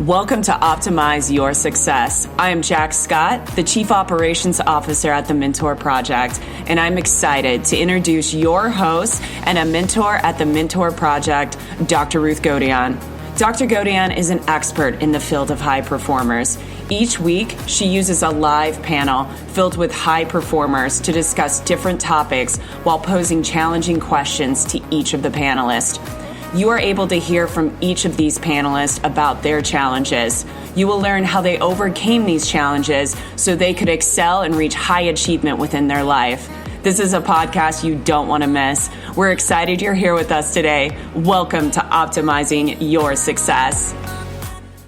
Welcome to Optimize Your Success. I am Jack Scott, the Chief Operations Officer at the Mentor Project, and I'm excited to introduce your host and a mentor at the Mentor Project, Dr. Ruth Gotian. Dr. Gotian is an expert in the field of high performers. Each week, she uses a live panel filled with high performers to discuss different topics while posing challenging questions to each of the panelists. You are able to hear from each of these panelists about their challenges. You will learn how they overcame these challenges so they could excel and reach high achievement within their life. This is a podcast you don't want to miss. We're excited you're here with us today. Welcome to Optimizing Your Success.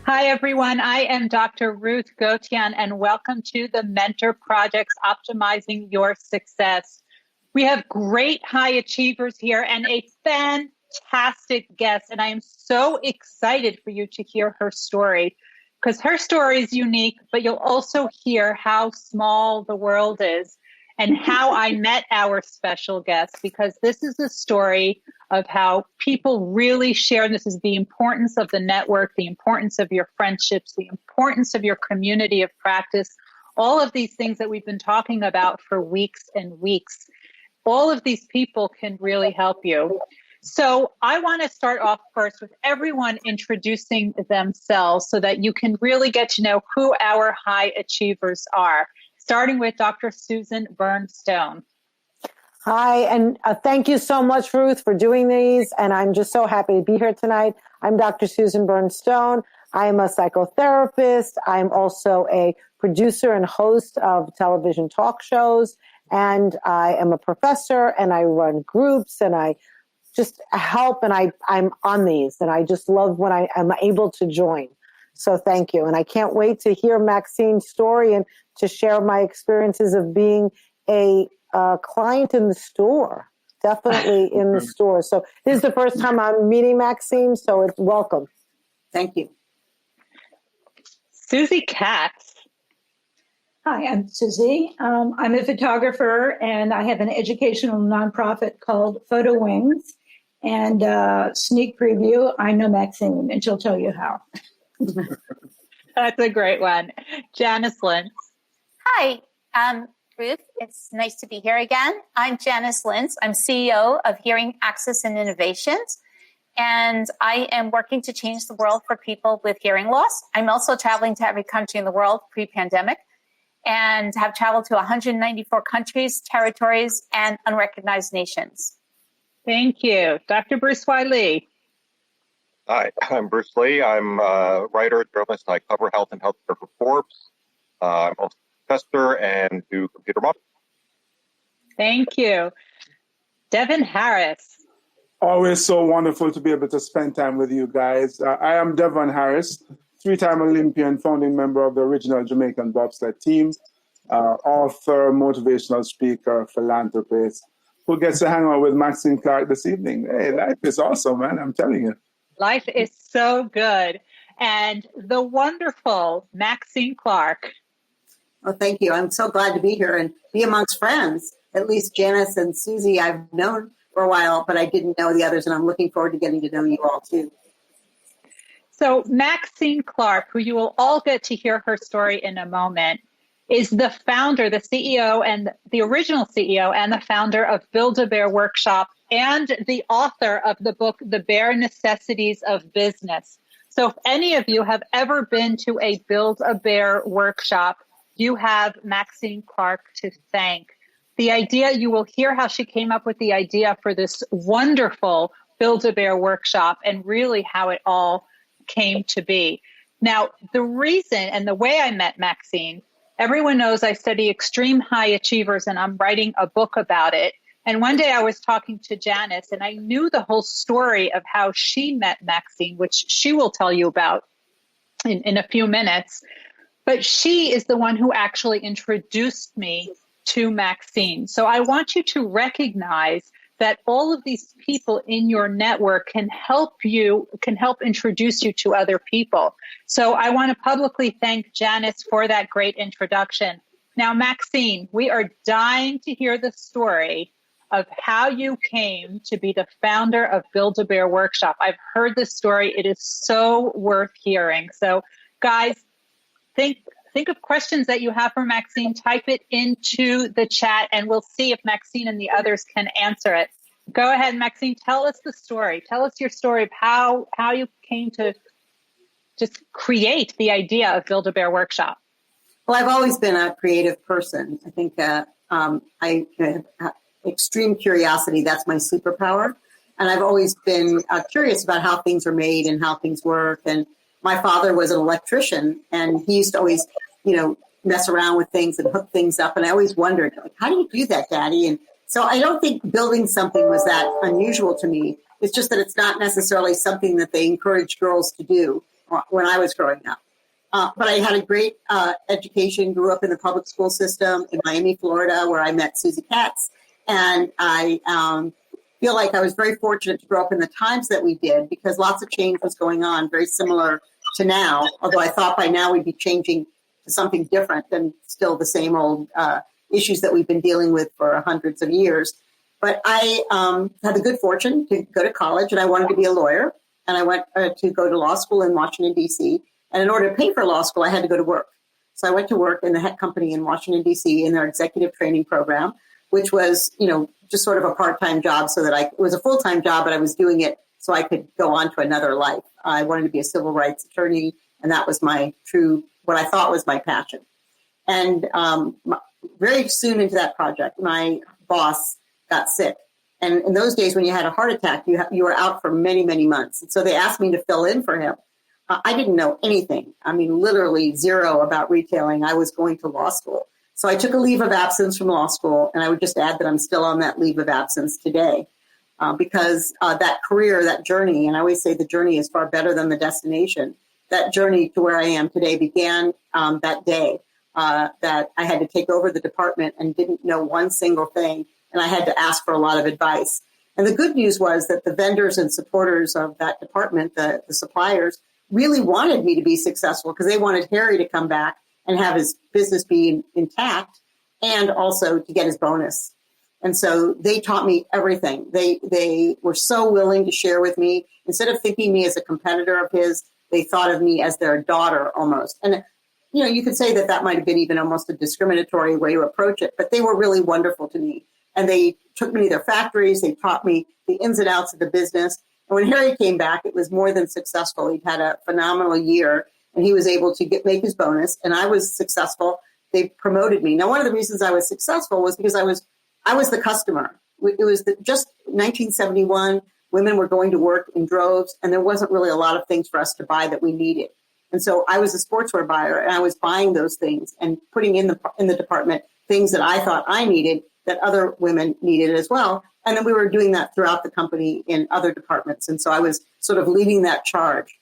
Hi, everyone. I am Dr. Ruth Gotian, and welcome to the Mentor Project's Optimizing Your Success. We have great high achievers here and a fantastic guest, and I am so excited for you to hear her story because her story is unique, but you'll also hear how small the world is and how I met our special guest, because this is a story of how people really share, and this is the importance of the network, the importance of your friendships, the importance of your community of practice, all of these things that we've been talking about for weeks and weeks. All of these people can really help you. So I want to start off first with everyone introducing themselves so that you can really get to know who our high achievers are, starting with Dr. Susan Bernstein. Hi, and thank you so much, Ruth, for doing these. And I'm just so happy to be here tonight. I'm Dr. Susan Bernstein. I'm a psychotherapist. I'm also a producer and host of television talk shows. And I am a professor, and I run groups, and I just help, and I'm on these, and I just love when I'm able to join. So thank you. And I can't wait to hear Maxine's story and to share my experiences of being a client in the store, definitely in the store. So this is the first time I'm meeting Maxine, so it's welcome. Thank you. Susie Katz. Hi, I'm Susie. I'm a photographer, and I have an educational nonprofit called Photo Wings. And sneak preview, I know Maxine, and she'll tell you how. That's a great one. Janice Lentz. Hi, Ruth. It's nice to be here again. I'm Janice Lentz. I'm CEO of Hearing Access and Innovations, and I am working to change the world for people with hearing loss. I'm also traveling to every country in the world pre-pandemic and have traveled to 194 countries, territories, and unrecognized nations. Thank you. Dr. Bruce Wiley. Hi, I'm Bruce Lee. I'm a writer, journalist. I cover health and healthcare for Forbes. I'm also a professor and do computer modeling. Thank you. Devin Harris. Always so wonderful to be able to spend time with you guys. I am Devin Harris, three-time Olympian, founding member of the original Jamaican bobsled team, author, motivational speaker, philanthropist, who gets to hang out with Maxine Clark this evening. Hey, life is awesome, man. I'm telling you. Life is so good. And the wonderful Maxine Clark. Well, thank you. I'm so glad to be here and be amongst friends. At least Janice and Susie I've known for a while, but I didn't know the others, and I'm looking forward to getting to know you all too. So Maxine Clark, who you will all get to hear her story in a moment, is the founder, the CEO, and the original CEO and the founder of Build-A-Bear Workshop and the author of the book, The Bare Necessities of Business. So if any of you have ever been to a Build-A-Bear workshop, you have Maxine Clark to thank. The idea, you will hear how she came up with the idea for this wonderful Build-A-Bear workshop and really how it all came to be. Now, the reason and the way I met Maxine, everyone knows I study extreme high achievers, and I'm writing a book about it. And one day I was talking to Janice, and I knew the whole story of how she met Maxine, which she will tell you about in a few minutes. But she is the one who actually introduced me to Maxine. So I want you to recognize that all of these people in your network can help introduce you to other people. So I want to publicly thank Janice for that great introduction. Now, Maxine, we are dying to hear the story of how you came to be the founder of Build-A-Bear Workshop. I've heard this story. It is so worth hearing. So guys, think of questions that you have for Maxine, type it into the chat, and we'll see if Maxine and the others can answer it. Go ahead, Maxine, tell us the story. Tell us your story of how you came to just create the idea of Build-A-Bear Workshop. Well, I've always been a creative person. I think I extreme curiosity, that's my superpower. And I've always been curious about how things are made and how things work. And my father was an electrician, and he used to always, mess around with things and hook things up. And I always wondered, how do you do that, Daddy? And so I don't think building something was that unusual to me. It's just that it's not necessarily something that they encourage girls to do when I was growing up. But I had a great education, grew up in the public school system in Miami, Florida, where I met Susie Katz. And I feel like I was very fortunate to grow up in the times that we did, because lots of change was going on, very similar to now, although I thought by now we'd be changing to something different than still the same old issues that we've been dealing with for hundreds of years. But I had the good fortune to go to college, and I wanted to be a lawyer. And I went to go to law school in Washington, D.C. And in order to pay for law school, I had to go to work. So I went to work in the Heck Company in Washington, D.C. in their executive training program, which was, just sort of a part-time job, so that it was a full-time job, but I was doing it so I could go on to another life. I wanted to be a civil rights attorney, and that was what I thought was my passion. And very soon into that project, my boss got sick. And in those days, when you had a heart attack, you were out for many, many months. And so they asked me to fill in for him. I didn't know anything. I mean, literally zero about retailing. I was going to law school. So I took a leave of absence from law school, and I would just add that I'm still on that leave of absence today, because that career, that journey, and I always say the journey is far better than the destination. That journey to where I am today began that day that I had to take over the department and didn't know one single thing, and I had to ask for a lot of advice. And the good news was that the vendors and supporters of that department, the suppliers, really wanted me to be successful, because they wanted Harry to come back and have his business be intact, and also to get his bonus. And so they taught me everything. They were so willing to share with me. Instead of thinking me as a competitor of his, they thought of me as their daughter almost. And, you could say that might have been even almost a discriminatory way to approach it, but they were really wonderful to me. And they took me to their factories. They taught me the ins and outs of the business. And when Harry came back, it was more than successful. He'd had a phenomenal year, and he was able to make his bonus, and I was successful. They promoted me. Now, one of the reasons I was successful was because I was the customer. It was just 1971. Women were going to work in droves, and there wasn't really a lot of things for us to buy that we needed. And so I was a sportswear buyer, and I was buying those things and putting in the department things that I thought I needed that other women needed as well. And then we were doing that throughout the company in other departments. And so I was sort of leading that charge.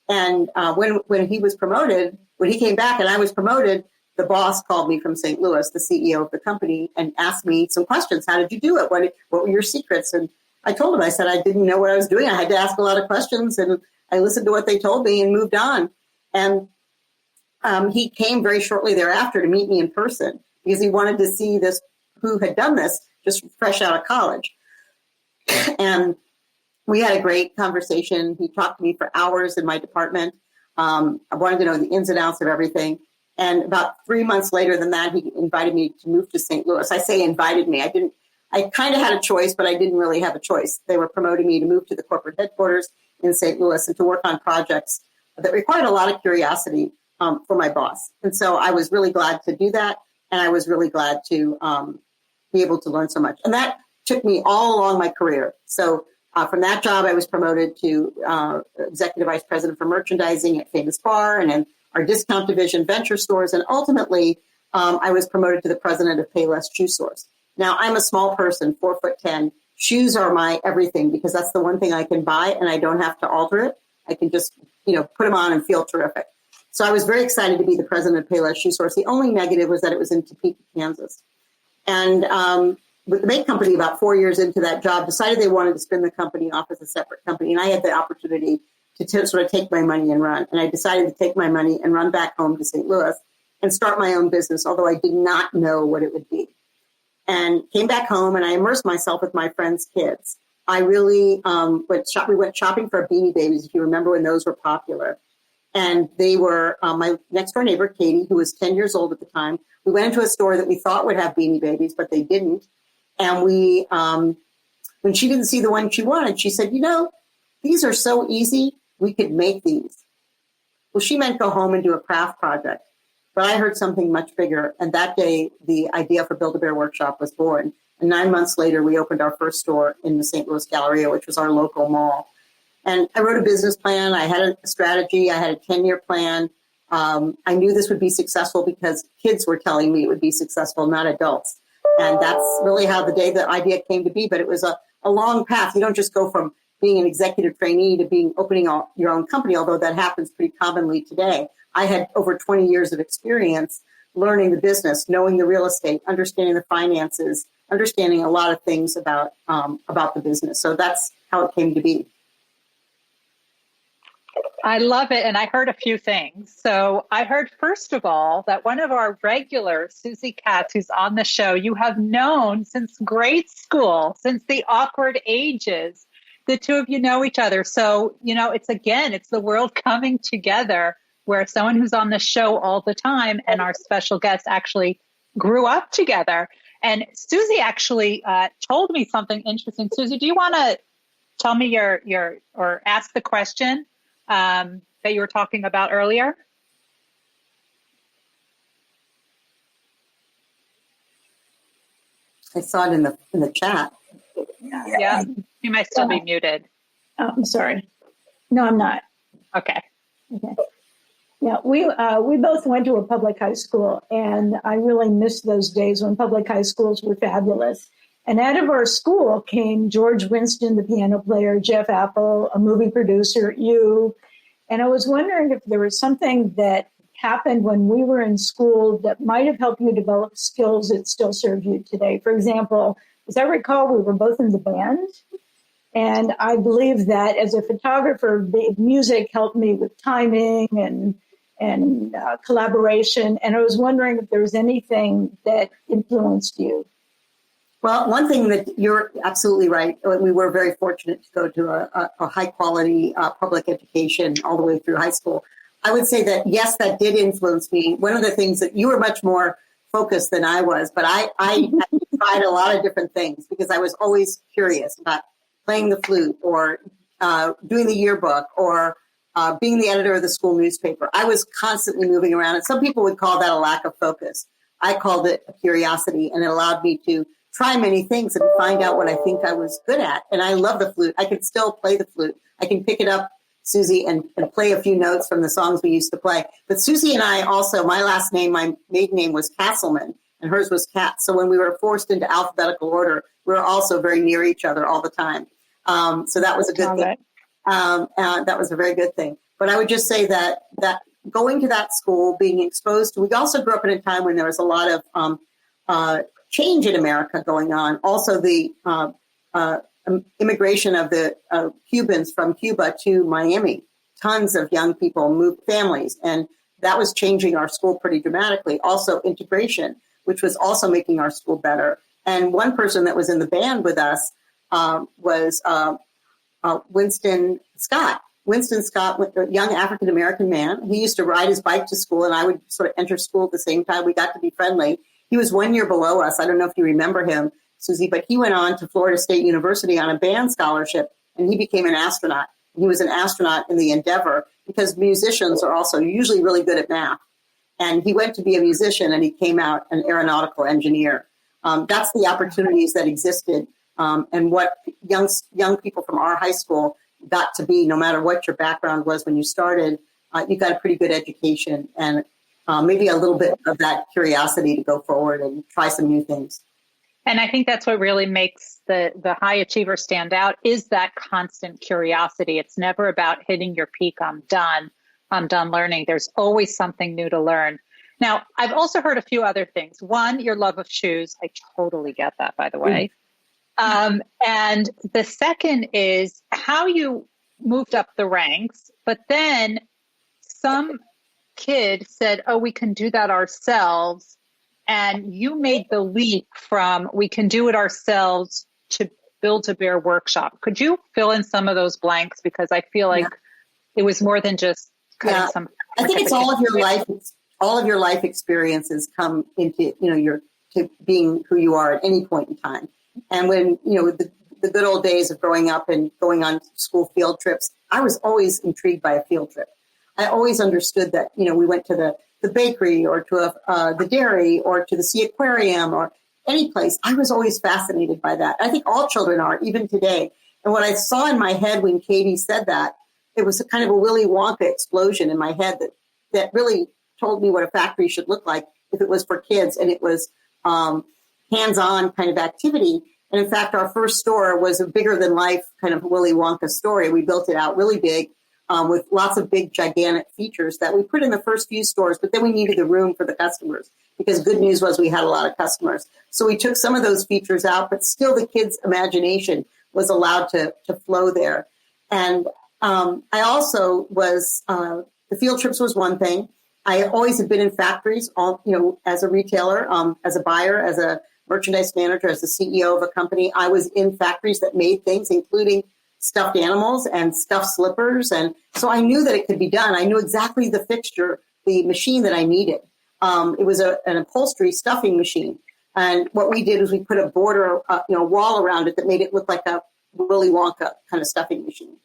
And when he was promoted, when he came back and I was promoted, the boss called me from St. Louis, the CEO of the company, and asked me some questions. How did you do it? What were your secrets? And I told him, I said, I didn't know what I was doing. I had to ask a lot of questions, and I listened to what they told me and moved on. And he came very shortly thereafter to meet me in person, because he wanted to see who had done this just fresh out of college. And we had a great conversation. He talked to me for hours in my department. I wanted to know the ins and outs of everything. And about 3 months later than that, he invited me to move to St. Louis. I say invited me. I kind of had a choice, but I didn't really have a choice. They were promoting me to move to the corporate headquarters in St. Louis and to work on projects that required a lot of curiosity for my boss. And so I was really glad to do that. And I was really glad to be able to learn so much. And that took me all along my career. So from that job, I was promoted to executive vice president for merchandising at Famous Bar, and then our discount division, venture stores. And ultimately, I was promoted to the president of Payless Shoe Source. Now, I'm a small person, 4'10". Shoes are my everything, because that's the one thing I can buy and I don't have to alter it. I can just, put them on and feel terrific. So I was very excited to be the president of Payless Shoe Source. The only negative was that it was in Topeka, Kansas. And the Make Company, about 4 years into that job, decided they wanted to spin the company off as a separate company. And I had the opportunity to sort of take my money and run. And I decided to take my money and run back home to St. Louis and start my own business, although I did not know what it would be. and came back home, and I immersed myself with my friends' kids. I really we went shopping for Beanie Babies, if you remember when those were popular. And they were my next door neighbor, Katie, who was 10 years old at the time. We went into a store that we thought would have Beanie Babies, but they didn't. And we, when she didn't see the one she wanted, she said, these are so easy, we could make these. Well, she meant go home and do a craft project. But I heard something much bigger. And that day, the idea for Build-A-Bear Workshop was born. And 9 months later, we opened our first store in the St. Louis Galleria, which was our local mall. And I wrote a business plan. I had a strategy. I had a 10-year plan. I knew this would be successful because kids were telling me it would be successful, not adults. And that's really how the idea came to be. But it was a long path. You don't just go from being an executive trainee to opening your own company, although that happens pretty commonly today. I had over 20 years of experience learning the business, knowing the real estate, understanding the finances, understanding a lot of things about the business. So that's how it came to be. I love it. And I heard a few things. So I heard, first of all, that one of our regulars, Susie Katz, who's on the show, you have known since grade school, since the awkward ages. The two of you know each other. So, it's the world coming together where someone who's on the show all the time and our special guest actually grew up together. And Susie actually told me something interesting. Susie, do you want to tell me or ask the question that you were talking about earlier? I saw it in the chat. Yeah, you might still be muted. Oh, I'm sorry. No, I'm not. Okay. Yeah, we both went to a public high school, and I really miss those days when public high schools were fabulous. And out of our school came George Winston, the piano player, Jeff Apple, a movie producer, you. And I was wondering if there was something that happened when we were in school that might have helped you develop skills that still serve you today. For example, as I recall, we were both in the band. And I believe that as a photographer, music helped me with timing and collaboration. And I was wondering if there was anything that influenced you. Well, one thing that you're absolutely right. We were very fortunate to go to a high quality public education all the way through high school. I would say that, yes, that did influence me. One of the things that you were much more focused than I was, but I tried a lot of different things because I was always curious about playing the flute or doing the yearbook or being the editor of the school newspaper. I was constantly moving around, and some people would call that a lack of focus. I called it a curiosity, and it allowed me to try many things and find out what I think I was good at. And I love the flute. I can still play the flute. I can pick it up, Susie, and play a few notes from the songs we used to play. But Susie and I also, my last name, my maiden name was Castleman, and hers was Katz. So when we were forced into alphabetical order, we were also very near each other all the time. So that was a good thing. That was a very good thing. But I would just say that going to that school, being exposed to, we also grew up in a time when there was a lot of change in America going on. Also, the immigration of the Cubans from Cuba to Miami. Tons of young people moved families, and that was changing our school pretty dramatically. Also, integration, which was also making our school better. And one person that was in the band with us was Winston Scott. Winston Scott, a young African-American man. He used to ride his bike to school, and I would sort of enter school at the same time. We got to be friendly. He was 1 year below us. I don't know if you remember him, Susie, but he went on to Florida State University on a band scholarship, and he became an astronaut. He was an astronaut in the Endeavor because musicians are also usually really good at math. And he went to be a musician, and he came out an aeronautical engineer. That's the opportunities that existed, and what young people from our high school got to be, no matter what your background was when you started. You got a pretty good education and maybe a little bit of that curiosity to go forward and try some new things. And I think that's what really makes the high achiever stand out is that constant curiosity. It's never about hitting your peak. I'm done learning. There's always something new to learn. Now, I've also heard a few other things. One, your love of shoes. I totally get that, by the way. And the second is how you moved up the ranks, but then some kid said, oh, we can do that ourselves. and you made the leap from we can do it ourselves to Build-A-Bear workshop. Could you fill in some of those blanks? Because I feel like it was more than just cutting some. I think it's all of your life. All of your life experiences come into, your to being who you are at any point in time. And when, the good old days of growing up and going on school field trips, I was always intrigued by a field trip. I always understood that, we went to the bakery or to the dairy or to the sea aquarium or any place. I was always fascinated by that. I think all children are, even today. And what I saw in my head when Katie said that, it was a kind of a Willy Wonka explosion in my head that really told me what a factory should look like if it was for kids and it was hands-on kind of activity. And in fact, our first store was a bigger than life kind of Willy Wonka story. We built it out really big with lots of big, gigantic features that we put in the first few stores, but then we needed the room for the customers because good news was we had a lot of customers. So we took some of those features out, but still the kids' imagination was allowed to flow there. And I also was, the field trips was one thing. I always have been in factories, as a retailer, as a buyer, as a merchandise manager, as the CEO of a company. I was in factories that made things, including stuffed animals and stuffed slippers. And so I knew that it could be done. I knew exactly the fixture, the machine that I needed. It was an upholstery stuffing machine. And what we did was we put a border, wall around it that made it look like a Willy Wonka kind of stuffing machine.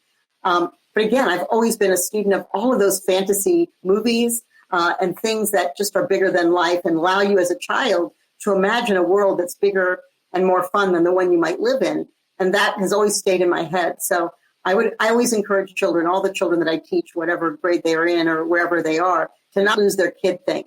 But again, I've always been a student of all of those fantasy movies and things that just are bigger than life and allow you as a child to imagine a world that's bigger and more fun than the one you might live in. And that has always stayed in my head. So I always encourage children, all the children that I teach, whatever grade they are in or wherever they are, to not lose their kid thing,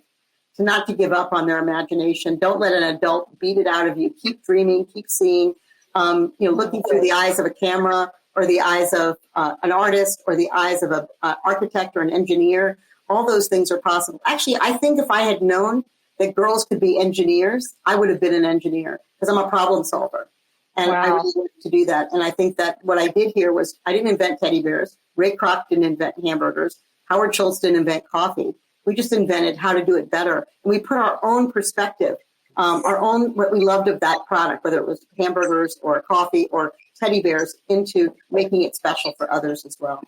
to not to give up on their imagination. Don't let an adult beat it out of you. Keep dreaming, keep seeing, looking through the eyes of a camera or the eyes of an artist or the eyes of an architect or an engineer. All those things are possible. Actually, I think if I had known that girls could be engineers, I would have been an engineer because I'm a problem solver. And I really wanted to do that. And I think that what I did here was I didn't invent teddy bears. Ray Kroc didn't invent hamburgers. Howard Schultz didn't invent coffee. We just invented how to do it better. And we put our own perspective, what we loved of that product, whether it was hamburgers or coffee or teddy bears, into making it special for others as well.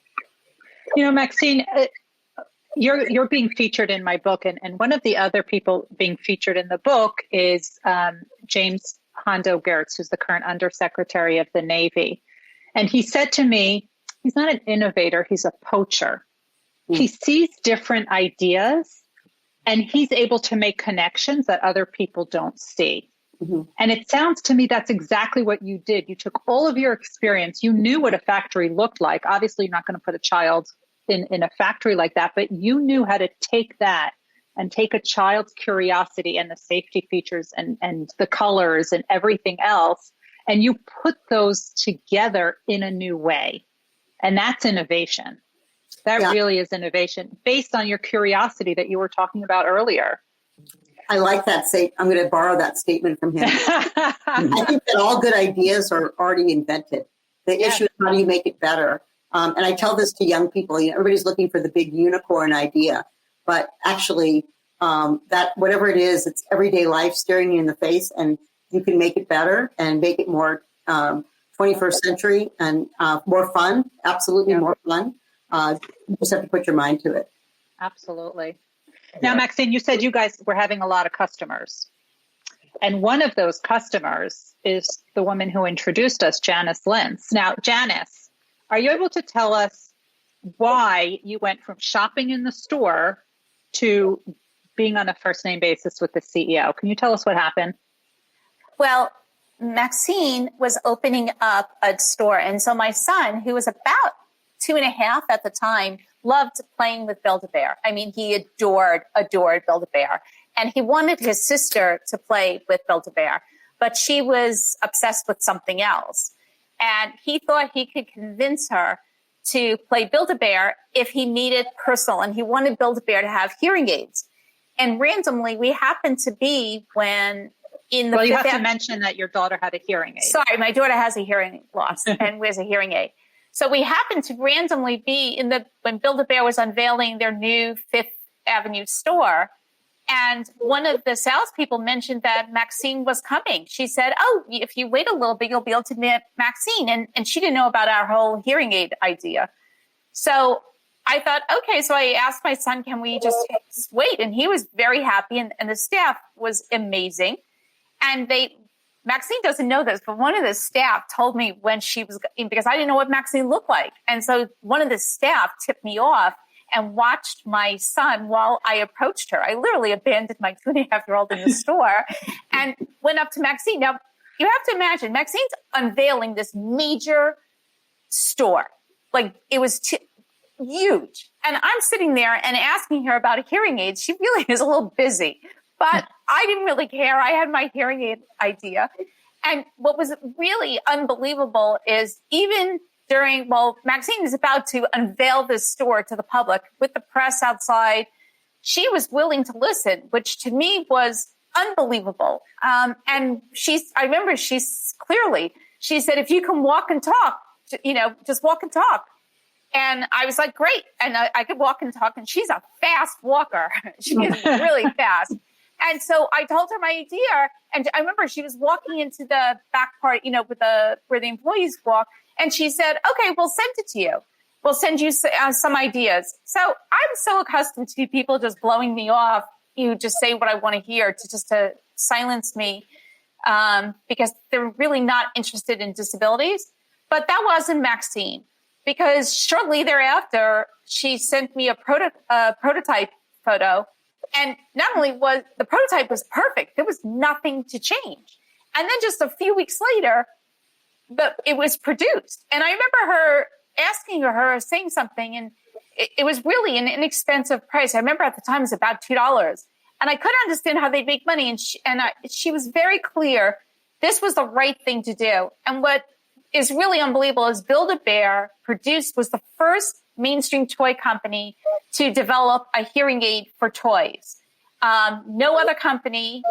Maxine, you're being featured in my book, and one of the other people being featured in the book is James Hondo Geertz, who's the current Undersecretary of the Navy. And he said to me, he's not an innovator, he's a poacher. He sees different ideas and he's able to make connections that other people don't see. And it sounds to me that's exactly what you did. You took all of your experience. You knew what a factory looked like. Obviously, you're not going to put a child in a factory like that, but you knew how to take that and take a child's curiosity and the safety features and the colors and everything else, and you put those together in a new way. And that's innovation. That really is innovation based on your curiosity that you were talking about earlier. I like that. I'm going to borrow that statement from him. I think that all good ideas are already invented. The issue is how do you make it better? And I tell this to young people, everybody's looking for the big unicorn idea, but actually that whatever it is, it's everyday life staring you in the face, and you can make it better and make it more 21st century and more fun, absolutely more fun. You just have to put your mind to it. Absolutely. Now, Maxine, you said you guys were having a lot of customers. And one of those customers is the woman who introduced us, Janice Lentz. Now, Janice, are you able to tell us why you went from shopping in the store to being on a first name basis with the CEO? Can you tell us what happened? Well, Maxine was opening up a store. And so my son, who was about 2.5 at the time, loved playing with Build-A-Bear. I mean, he adored Build-A-Bear. And he wanted his sister to play with Build-A-Bear, but she was obsessed with something else. And he thought he could convince her to play Build-A-Bear if he made it personal. And he wanted Build-A-Bear to have hearing aids. And randomly, we happened to be when in the... Well, you have to mention that your daughter had a hearing aid. Sorry, my daughter has a hearing loss and wears a hearing aid. So we happened to randomly be when Build-A-Bear was unveiling their new Fifth Avenue store. And one of the salespeople mentioned that Maxine was coming. She said, oh, if you wait a little bit, you'll be able to meet Maxine. And she didn't know about our whole hearing aid idea. So I thought, okay, so I asked my son, can we just wait? And he was very happy. And the staff was amazing. And Maxine doesn't know this, but one of the staff told me when she was, because I didn't know what Maxine looked like. And so one of the staff tipped me off and watched my son while I approached her. I literally abandoned my 2.5-year-old in the store and went up to Maxine. Now, you have to imagine, Maxine's unveiling this major store. Like, it was huge. And I'm sitting there and asking her about a hearing aid. She really is a little busy, but I didn't really care. I had my hearing aid idea. And what was really unbelievable is even Maxine is about to unveil this store to the public with the press outside. She was willing to listen, which to me was unbelievable. And I remember she said, if you can walk and talk, just walk and talk. And I was like, great. And I could walk and talk, and she's a fast walker. She is really fast. And so I told her my idea. And I remember she was walking into the back part, where the employees walk. And she said, okay, we'll send it to you. We'll send you some ideas. So I'm so accustomed to people just blowing me off. You just say what I want to hear to silence me because they're really not interested in disabilities. But that wasn't Maxine, because shortly thereafter, she sent me a prototype photo. And not only was the prototype was perfect, there was nothing to change. And then just a few weeks later, it was produced. And I remember her saying something, and it was really an inexpensive price. I remember at the time it was about $2. And I couldn't understand how they make money. And she was very clear this was the right thing to do. And what is really unbelievable is Build-A-Bear was the first mainstream toy company to develop a hearing aid for toys. No other company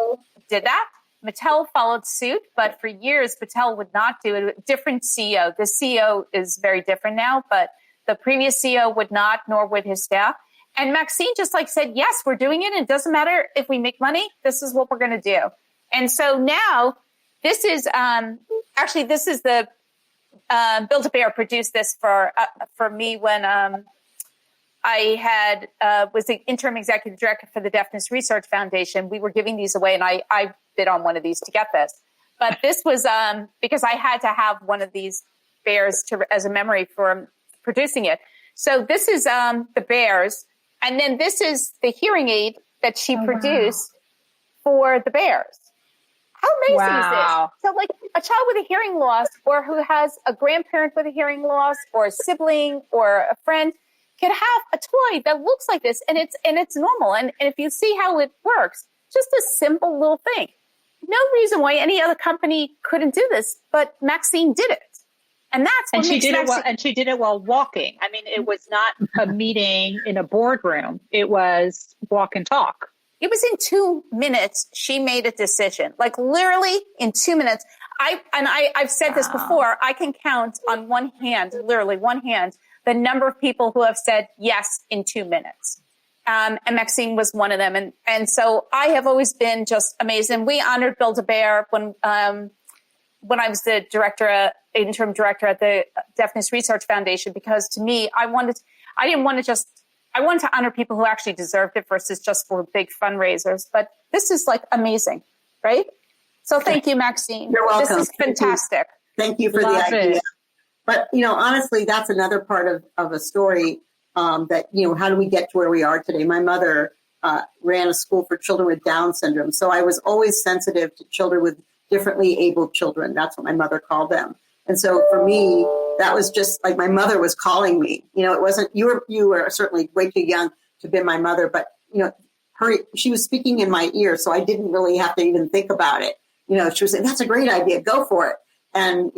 did that. Mattel followed suit, but for years, Mattel would not do it. Different CEO. The CEO is very different now, but the previous CEO would not, nor would his staff. And Maxine just said, yes, we're doing it. It doesn't matter if we make money. This is what we're going to do. And so now this is the Build-A-Bear produced this for me when I was the interim executive director for the Deafness Research Foundation. We were giving these away, and I bid on one of these to get this. But this was because I had to have one of these bears as a memory for producing it. So this is the bears, and then this is the hearing aid that she produced for the bears. How amazing is this? So a child with a hearing loss, or who has a grandparent with a hearing loss, or a sibling or a friend, can have a toy that looks like this, and it's normal. And if you see how it works, just a simple little thing. No reason why any other company couldn't do this, but Maxine did it. And that's what she did it while walking. I mean, it was not a meeting in a boardroom. It was walk and talk. It was in 2 minutes. She made a decision, literally in 2 minutes. I've said this before. I can count on literally one hand, the number of people who have said yes in 2 minutes. And Maxine was one of them. And so I have always been just amazed. And we honored Build-A-Bear when I was the interim director at the Deafness Research Foundation, because to me, I wanted to honor people who actually deserved it versus just for big fundraisers. But this is amazing, right? So thank you, Maxine. You're welcome. This is fantastic. Thank you for the idea. But, honestly, that's another part of a story that, how do we get to where we are today? My mother ran a school for children with Down syndrome. So I was always sensitive to children with differently abled children. That's what my mother called them. And so for me, that was just my mother was calling me. It wasn't, you were certainly way too young to be my mother, but, she was speaking in my ear. So I didn't really have to even think about it. She was saying, that's a great idea. Go for it. And,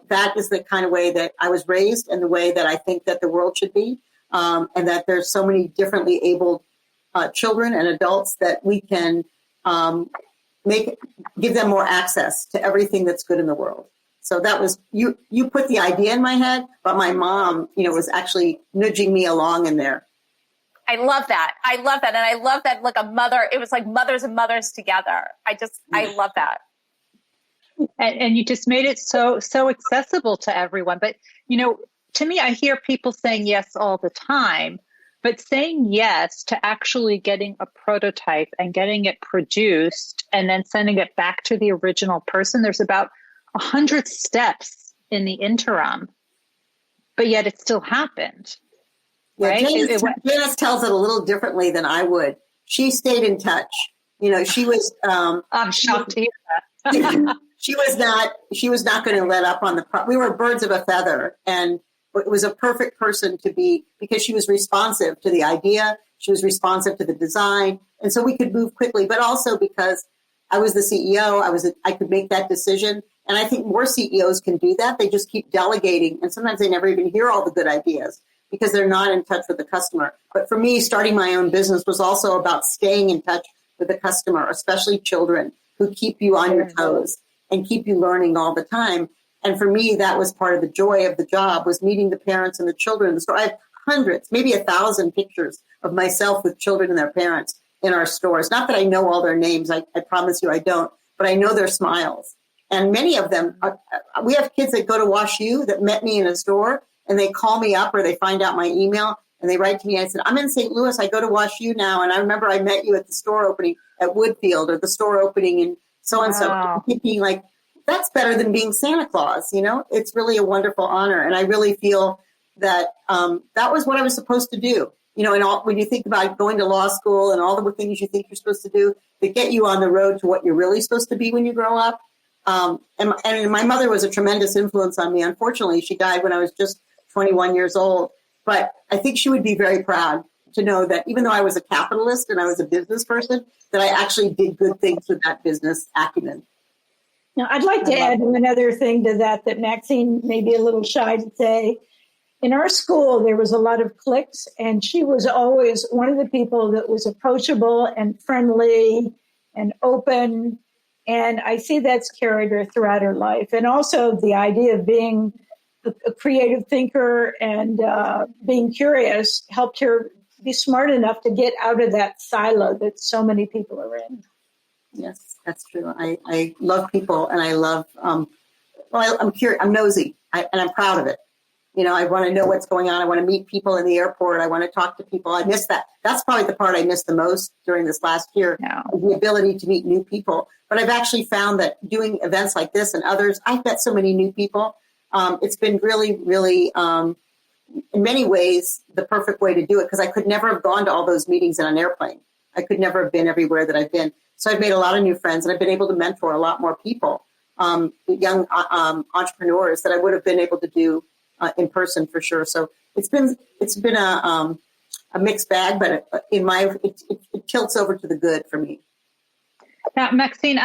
that is the kind of way that I was raised, and the way that I think that the world should be. And that there's so many differently abled children and adults that we can give them more access to everything that's good in the world. So that was, you put the idea in my head, but my mom, was actually nudging me along in there. I love that. I love that. And I love that, like it was like mothers and mothers together. I love that. And you just made it so accessible to everyone. But, to me, I hear people saying yes all the time, but saying yes to actually getting a prototype and getting it produced and then sending it back to the original person, there's about 100 steps in the interim, but yet it still happened. Yeah, right? Janice tells it a little differently than I would. She stayed in touch. She was. I'm shocked to hear that. She was not going to let up on we were birds of a feather, and it was a perfect person to be, because she was responsive to the idea. She was responsive to the design. And so we could move quickly, but also because I was the CEO, I could make that decision. And I think more CEOs can do that. They just keep delegating. And sometimes they never even hear all the good ideas because they're not in touch with the customer. But for me, starting my own business was also about staying in touch with the customer, especially children who keep you on your toes and keep you learning all the time. And for me, that was part of the joy of the job, was meeting the parents and the children in the store. I have hundreds, maybe 1,000 pictures of myself with children and their parents in our stores. Not that I know all their names. I promise you I don't, but I know their smiles. And many of them, we have kids that go to Wash U that met me in a store, and they call me up or they find out my email and they write to me. I said, I'm in St. Louis. I go to Wash U now. And I remember I met you at the store opening at Woodfield, or the store opening in so-and-so. Wow. Thinking like, that's better than being Santa Claus. It's really a wonderful honor. And I really feel that that was what I was supposed to do. When you think about going to law school and all the things you think you're supposed to do that get you on the road to what you're really supposed to be when you grow up. And my mother was a tremendous influence on me. Unfortunately, she died when I was just 21 years old. But I think she would be very proud to know that even though I was a capitalist and I was a business person, that I actually did good things with that business acumen. Now, I'd like to add another thing to that Maxine may be a little shy to say. In our school, there was a lot of cliques, and she was always one of the people that was approachable and friendly and open. And I see that's carried her throughout her life. And also the idea of being a creative thinker and being curious helped her be smart enough to get out of that silo that so many people are in. Yes, that's true. I love people, and I love, I'm curious, I'm nosy, and I'm proud of it. I want to know what's going on. I want to meet people in the airport. I want to talk to people. I miss that. That's probably the part I missed the most during this last year, the ability to meet new people. But I've actually found that doing events like this and others, I've met so many new people. It's been really, really, in many ways, the perfect way to do it, because I could never have gone to all those meetings in an airplane. I could never have been everywhere that I've been. So I've made a lot of new friends, and I've been able to mentor a lot more people, young entrepreneurs that I would have been able to do in person for sure. So it's been a mixed bag, but it tilts over to the good for me. Now, Maxine,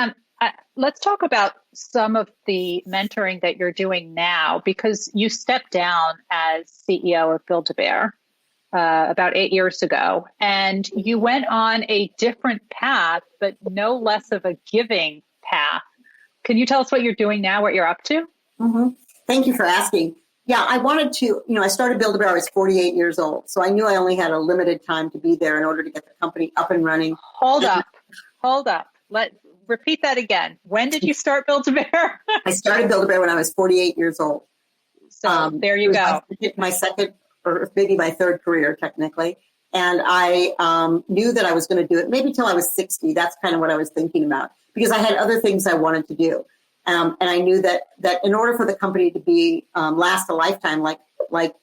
let's talk about some of the mentoring that you're doing now, because you stepped down as CEO of Build-A-Bear about 8 years ago, and you went on a different path, but no less of a giving path. Can you tell us what you're doing now, what you're up to? Mm-hmm. Thank you for asking. Yeah, I wanted to, I started Build-A-Bear, I was 48 years old. So I knew I only had a limited time to be there in order to get the company up and running. Hold up. Repeat that again. When did you start Build-A-Bear? I started Build-A-Bear when I was 48 years old. So there you go. My second or maybe my third career, technically. And I knew that I was going to do it maybe till I was 60. That's kind of what I was thinking about, because I had other things I wanted to do. And I knew that in order for the company to be last a lifetime, like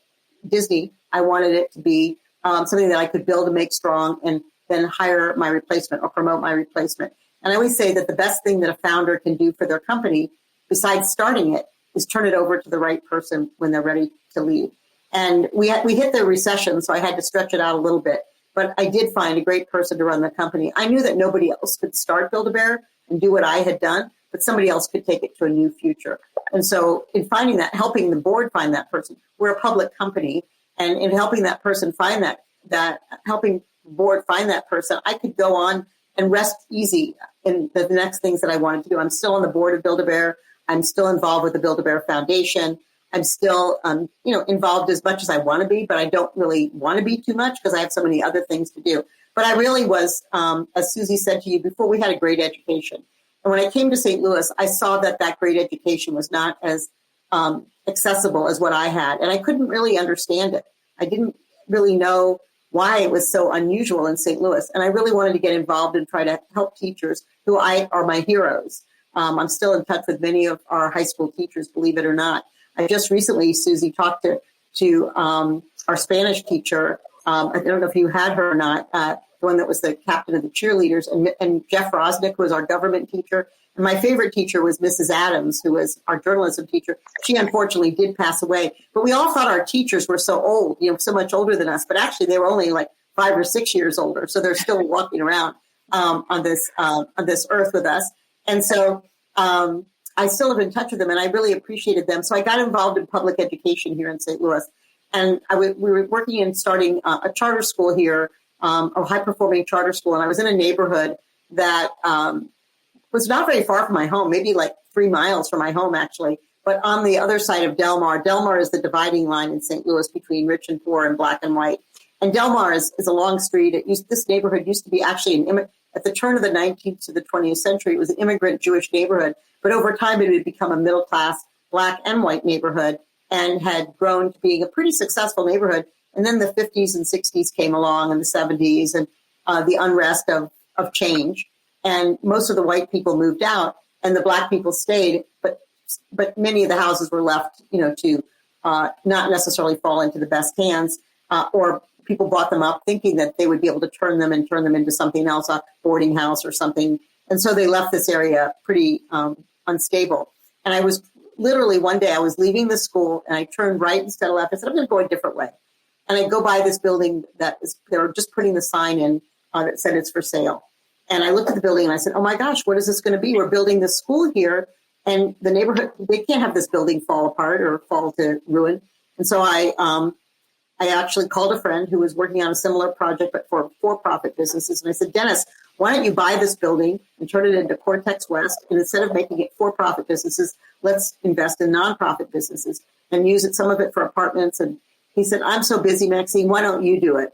Disney, I wanted it to be something that I could build and make strong, and then hire my replacement or promote my replacement. And I always say that the best thing that a founder can do for their company, besides starting it, is turn it over to the right person when they're ready to leave. And we hit the recession, so I had to stretch it out a little bit. But I did find a great person to run the company. I knew that nobody else could start Build-A-Bear and do what I had done, but somebody else could take it to a new future. And so in finding that, helping the board find that person, we're a public company, and in helping that person find that helping the board find that person, I could go on and rest easy in the next things that I wanted to do. I'm still on the board of Build-A-Bear. I'm still involved with the Build-A-Bear Foundation. I'm still, involved as much as I want to be, but I don't really want to be too much because I have so many other things to do. But I really was, as Susie said to you before, we had a great education. And when I came to St. Louis, I saw that great education was not as accessible as what I had. And I couldn't really understand it. I didn't really know why it was so unusual in St. Louis. And I really wanted to get involved and try to help teachers who are my heroes. I'm still in touch with many of our high school teachers, believe it or not. I just recently, Susie, talked to our Spanish teacher. I don't know if you had her or not, the one that was the captain of the cheerleaders, and Jeff Rosnick, who was our government teacher. And my favorite teacher was Mrs. Adams, who was our journalism teacher. She unfortunately did pass away. But we all thought our teachers were so old, so much older than us. But actually, they were only like 5 or 6 years older. So they're still walking around on this earth with us. And so I still have in touch with them, and I really appreciated them. So I got involved in public education here in St. Louis. And we were working in starting a charter school here, a high-performing charter school. And I was in a neighborhood that was not very far from my home, maybe like 3 miles from my home, actually, but on the other side of Del Mar. Del Mar is the dividing line in St. Louis between rich and poor and black and white. And Del Mar is a long street. This neighborhood used to be actually at the turn of the 19th to the 20th century, it was an immigrant Jewish neighborhood. But over time, it had become a middle-class black and white neighborhood and had grown to being a pretty successful neighborhood. And then the 50s and 60s came along, and the 70s, and the unrest of change. And most of the white people moved out, and the black people stayed. But many of the houses were left, to not necessarily fall into the best hands, or people bought them up thinking that they would be able to turn them into something else, a boarding house or something. And so they left this area pretty unstable. And I was literally one day I was leaving the school and I turned right instead of left. I said, I'm going to go a different way. And I go by this building they were just putting the sign in that said it's for sale. And I looked at the building and I said, oh my gosh, what is this going to be? We're building this school here, and the neighborhood, they can't have this building fall apart or fall to ruin. And so I actually called a friend who was working on a similar project, but for-profit businesses. And I said, Dennis, why don't you buy this building and turn it into Cortex West? And instead of making it for-profit businesses, let's invest in nonprofit businesses and use some of it for apartments. And he said, I'm so busy, Maxine, why don't you do it?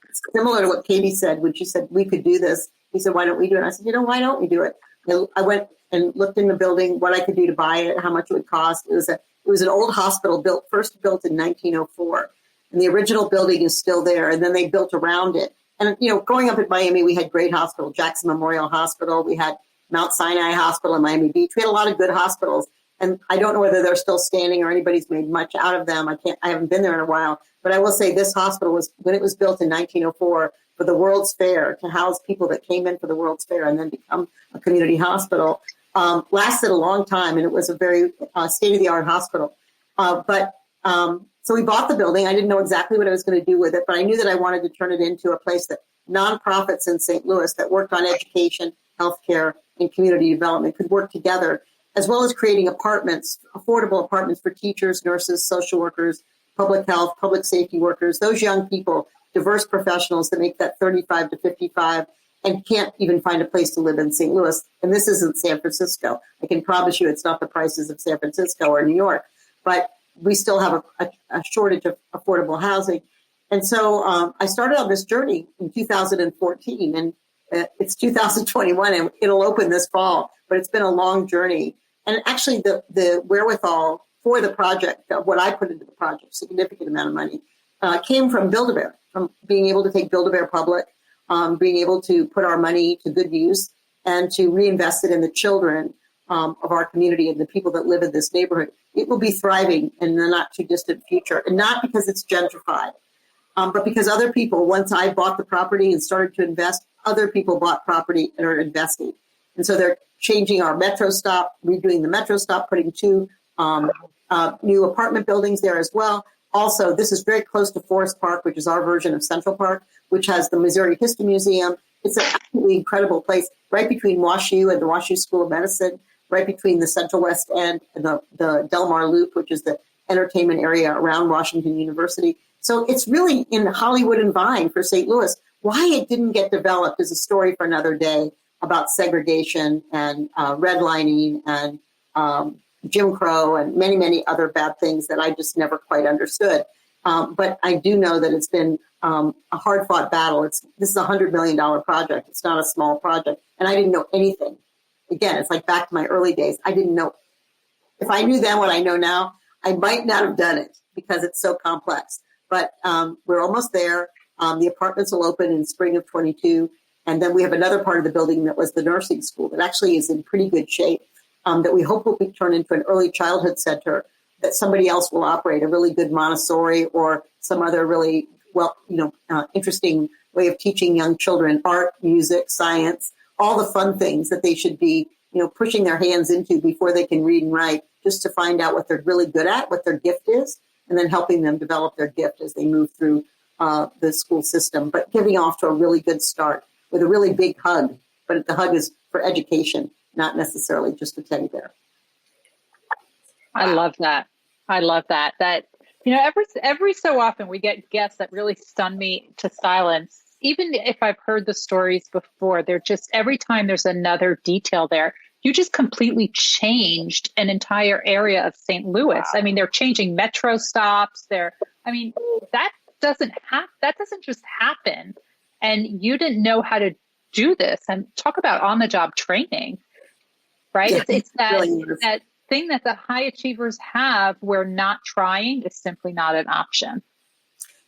It's similar to what Katie said when she said we could do this. He said, why don't we do it? And I said, why don't we do it? And I and looked in the building, what I could do to buy it, how much it would cost. It was an old hospital first built in 1904. And the original building is still there. And then they built around it. And, growing up in Miami, we had great hospitals, Jackson Memorial Hospital. We had Mount Sinai Hospital in Miami Beach. We had a lot of good hospitals. And I don't know whether they're still standing or anybody's made much out of them. I haven't been there in a while. But I will say this hospital when it was built in 1904 for the World's Fair, to house people that came in for the World's Fair and then become a community hospital, lasted a long time. And it was a very state-of-the-art hospital. So we bought the building. I didn't know exactly what I was going to do with it, but I knew that I wanted to turn it into a place that nonprofits in St. Louis that worked on education, healthcare, and community development could work together, as well as creating apartments, affordable apartments for teachers, nurses, social workers, public health, public safety workers, those young people, diverse professionals that make that 35 to 55 and can't even find a place to live in St. Louis. And this isn't San Francisco. I can promise you it's not the prices of San Francisco or New York, but we still have a shortage of affordable housing. And so I started on this journey in 2014, and it's 2021, and it'll open this fall, but it's been a long journey. And actually the wherewithal for the project, what I put into the project, significant amount of money, came from Build-A-Bear, from being able to take Build-A-Bear public, being able to put our money to good use and to reinvest it in the children of our community and the people that live in this neighborhood. It will be thriving in the not too distant future, and not because it's gentrified, but because other people, once I bought the property and started to invest, other people bought property and are investing. And so they're changing our metro stop, redoing the metro stop, putting 2 new apartment buildings there as well. Also, this is very close to Forest Park, which is our version of Central Park, which has the Missouri History Museum. It's an absolutely incredible place, right between WashU and the WashU School of Medicine, right between the Central West End and the Del Mar Loop, which is the entertainment area around Washington University. So it's really in Hollywood and Vine for St. Louis. Why it didn't get developed is a story for another day about segregation and redlining and Jim Crow and many, many other bad things that I just never quite understood. But I do know that it's been a hard-fought battle. This is a $100 million project. It's not a small project. And I didn't know anything. Again, it's like back to my early days. I didn't know. If I knew then what I know now, I might not have done it because it's so complex. But we're almost there. The apartments will open in spring of 22. And then we have another part of the building that was the nursing school that actually is in pretty good shape, that we hope will be turned into an early childhood center that somebody else will operate, a really good Montessori or some other really, interesting way of teaching young children art, music, science, all the fun things that they should be, pushing their hands into before they can read and write, just to find out what they're really good at, what their gift is, and then helping them develop their gift as they move through the school system, but giving off to a really good start with a really big hug. But the hug is for education, not necessarily just a teddy bear. I love that. That, every so often we get guests that really stun me to silence. Even if I've heard the stories before, they're just, every time there's another detail there, you just completely changed an entire area of St. Louis. Wow. I mean, they're changing metro stops. That doesn't just happen. And you didn't know how to do this. And talk about on-the-job training, right? Yeah, it's that, really that thing that the high achievers have where not trying is simply not an option.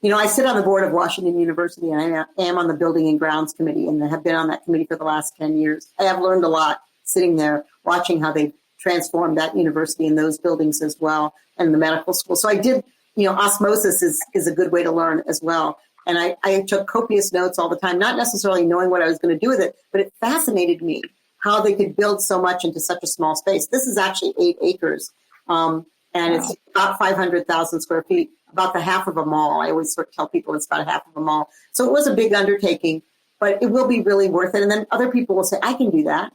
I sit on the board of Washington University, and I am on the Building and Grounds Committee, and have been on that committee for the last 10 years. I have learned a lot sitting there, watching how they've transformed that university and those buildings as well, and the medical school. So I did, osmosis is a good way to learn as well. And I took copious notes all the time, not necessarily knowing what I was going to do with it, but it fascinated me how they could build so much into such a small space. This is actually 8 acres, and it's about 500,000 square feet, about the half of a mall. I always sort of tell people it's about a half of a mall. So it was a big undertaking, but it will be really worth it. And then other people will say, I can do that.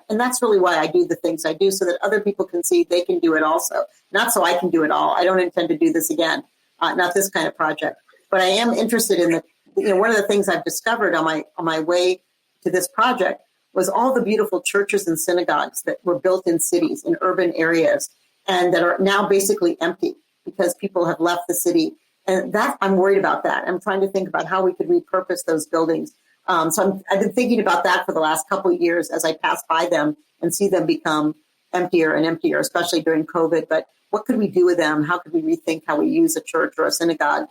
And that's really why I do the things I do, so that other people can see they can do it also. Not so I can do it all. I don't intend to do this again, not this kind of project. But I am interested in one of the things I've discovered on my way to this project was all the beautiful churches and synagogues that were built in cities, in urban areas, and that are now basically empty because people have left the city. And that I'm worried about that. I'm trying to think about how we could repurpose those buildings. So I've been thinking about that for the last couple of years as I pass by them and see them become emptier and emptier, especially during COVID. But what could we do with them? How could we rethink how we use a church or a synagogue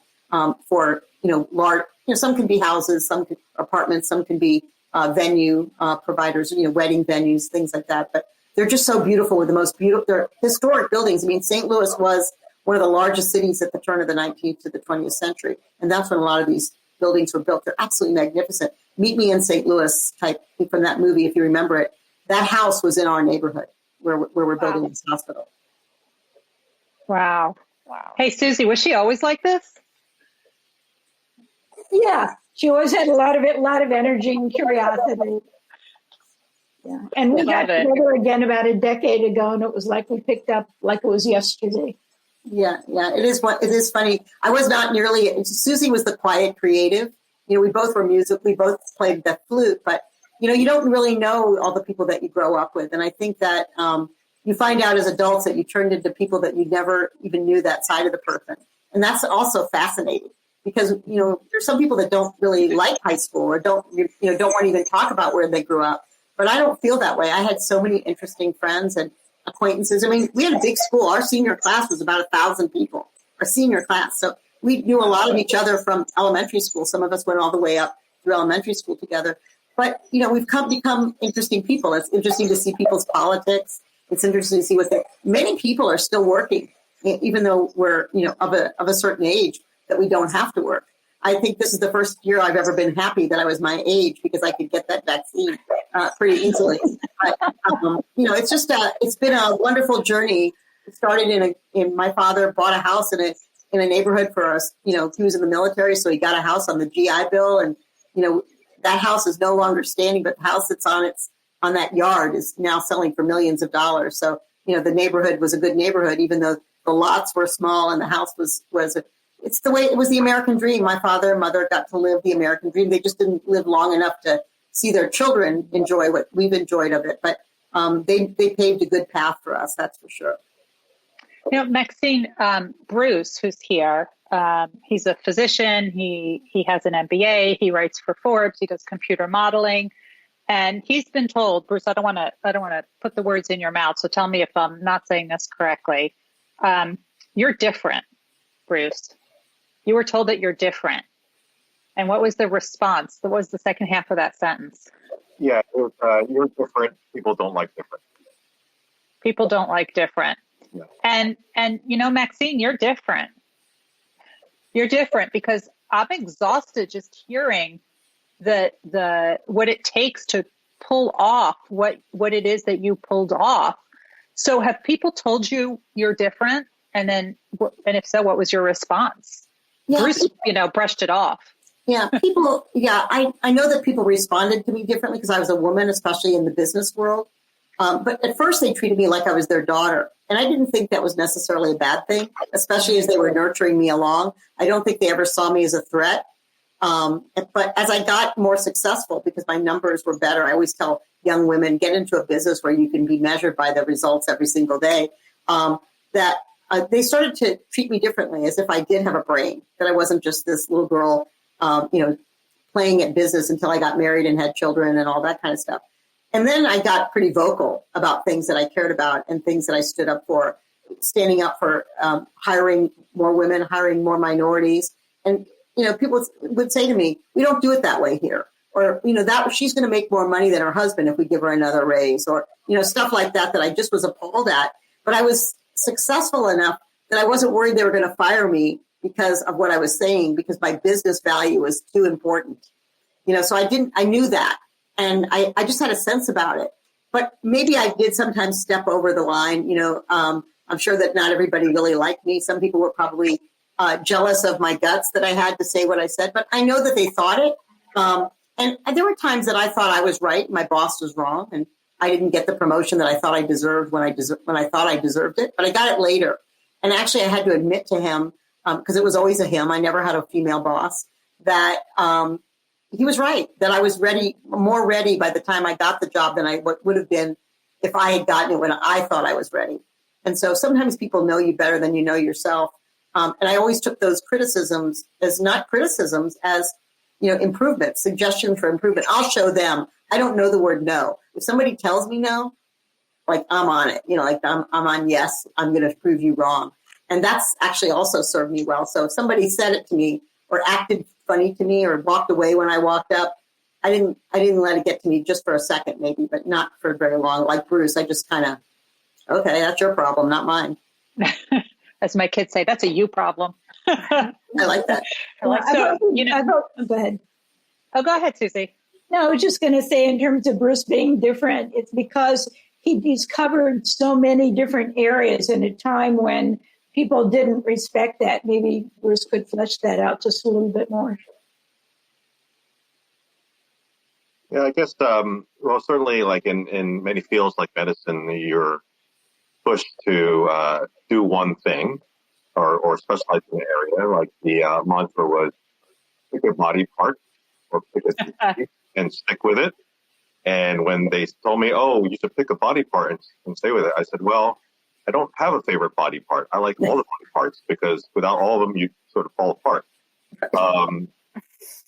for, large, some can be houses, some can apartments, some can be venue providers, wedding venues, things like that. But they're just so beautiful with the most beautiful, they're historic buildings. I mean, St. Louis was one of the largest cities at the turn of the 19th to the 20th century. And that's when a lot of these buildings were built. They're absolutely magnificent. Meet Me in St. Louis type from that movie, if you remember it. That house was in our neighborhood where we're building this hospital. Wow. Hey, Susie, was she always like this? Yeah, she always had a lot of energy and curiosity. Yeah, and we got together again about a decade ago, and it was like we picked up like it was yesterday. Yeah, it is funny. I was not nearly. Susie was the quiet creative. We both were music. We both played the flute, but you don't really know all the people that you grow up with, and I think that you find out as adults that you turned into people that you never even knew that side of the person, and that's also fascinating. Because, there's some people that don't really like high school or don't want to even talk about where they grew up. But I don't feel that way. I had so many interesting friends and acquaintances. I mean, we had a big school. Our senior class was about 1,000 people, our senior class. So we knew a lot of each other from elementary school. Some of us went all the way up through elementary school together. But, we've become interesting people. It's interesting to see people's politics. It's interesting to see many people are still working, even though we're, of a certain age, that we don't have to work. I think this is the first year I've ever been happy that I was my age because I could get that vaccine pretty easily. But, it's been a wonderful journey. It started in my father bought a house in a neighborhood for us. He was in the military, so he got a house on the GI Bill, and that house is no longer standing, but the house that's on that yard is now selling for millions of dollars. So the neighborhood was a good neighborhood, even though the lots were small and the house was it's the way it was the American dream. My father and mother got to live the American dream. They just didn't live long enough to see their children enjoy what we've enjoyed of it. But they paved a good path for us. That's for sure. Maxine, Bruce, who's here, he's a physician. He has an MBA. He writes for Forbes. He does computer modeling, and he's been told, Bruce, I don't want to put the words in your mouth. So tell me if I'm not saying this correctly. You're different, Bruce. You were told that you're different. And what was the response? What was the second half of that sentence? Yeah, you're different. People don't like different. People don't like different. Yeah. And Maxine, you're different. You're different because I'm exhausted just hearing the what it takes to pull off what it is that you pulled off. So have people told you you're different? And if so, what was your response? Yeah, Bruce, brushed it off. Yeah, people. Yeah, I know that people responded to me differently because I was a woman, especially in the business world. But at first, they treated me like I was their daughter, and I didn't think that was necessarily a bad thing, especially as they were nurturing me along. I don't think they ever saw me as a threat. But as I got more successful, because my numbers were better, I always tell young women, get into a business where you can be measured by the results every single day. They started to treat me differently, as if I did have a brain, that I wasn't just this little girl, playing at business until I got married and had children and all that kind of stuff. And then I got pretty vocal about things that I cared about and things that I stood up for, standing up for hiring more women, hiring more minorities. And, people would say to me, we don't do it that way here. Or, that she's going to make more money than her husband if we give her another raise, or, stuff like that I just was appalled at. But I was successful enough that I wasn't worried they were going to fire me because of what I was saying, because my business value was too important. So I knew that. And I just had a sense about it. But maybe I did sometimes step over the line. I'm sure that not everybody really liked me. Some people were probably jealous of my guts that I had to say what I said. But I know that they thought it. And there were times that I thought I was right, my boss was wrong, and I didn't get the promotion that I thought I deserved when I thought I deserved it. But I got it later. And actually, I had to admit to him, because it was always a him. I never had a female boss, that he was right, that I was more ready by the time I got the job than I would have been if I had gotten it when I thought I was ready. And so sometimes people know you better than you know yourself. And I always took those criticisms as not criticisms, as improvement, suggestions for improvement. I'll show them. I don't know the word no. If somebody tells me no, like I'm on it, I'm on yes, I'm going to prove you wrong. And that's actually also served me well. So if somebody said it to me or acted funny to me or walked away when I walked up, I didn't let it get to me just for a second, maybe, but not for very long. Like Bruce, I just kind of, okay, that's your problem, not mine. As my kids say, that's a you problem. I like that. Go ahead. Oh, go ahead, Susie. No, I was just going to say, in terms of Bruce being different, it's because he's covered so many different areas in a time when people didn't respect that. Maybe Bruce could flesh that out just a little bit more. Yeah, I guess, certainly like in many fields like medicine, you're pushed to do one thing or specialize in an area. Like the mantra was pick a body part or pick a and stick with it. And when they told me, oh, you should pick a body part and stay with it, I said, well, I don't have a favorite body part. I like all the body parts because without all of them, you sort of fall apart.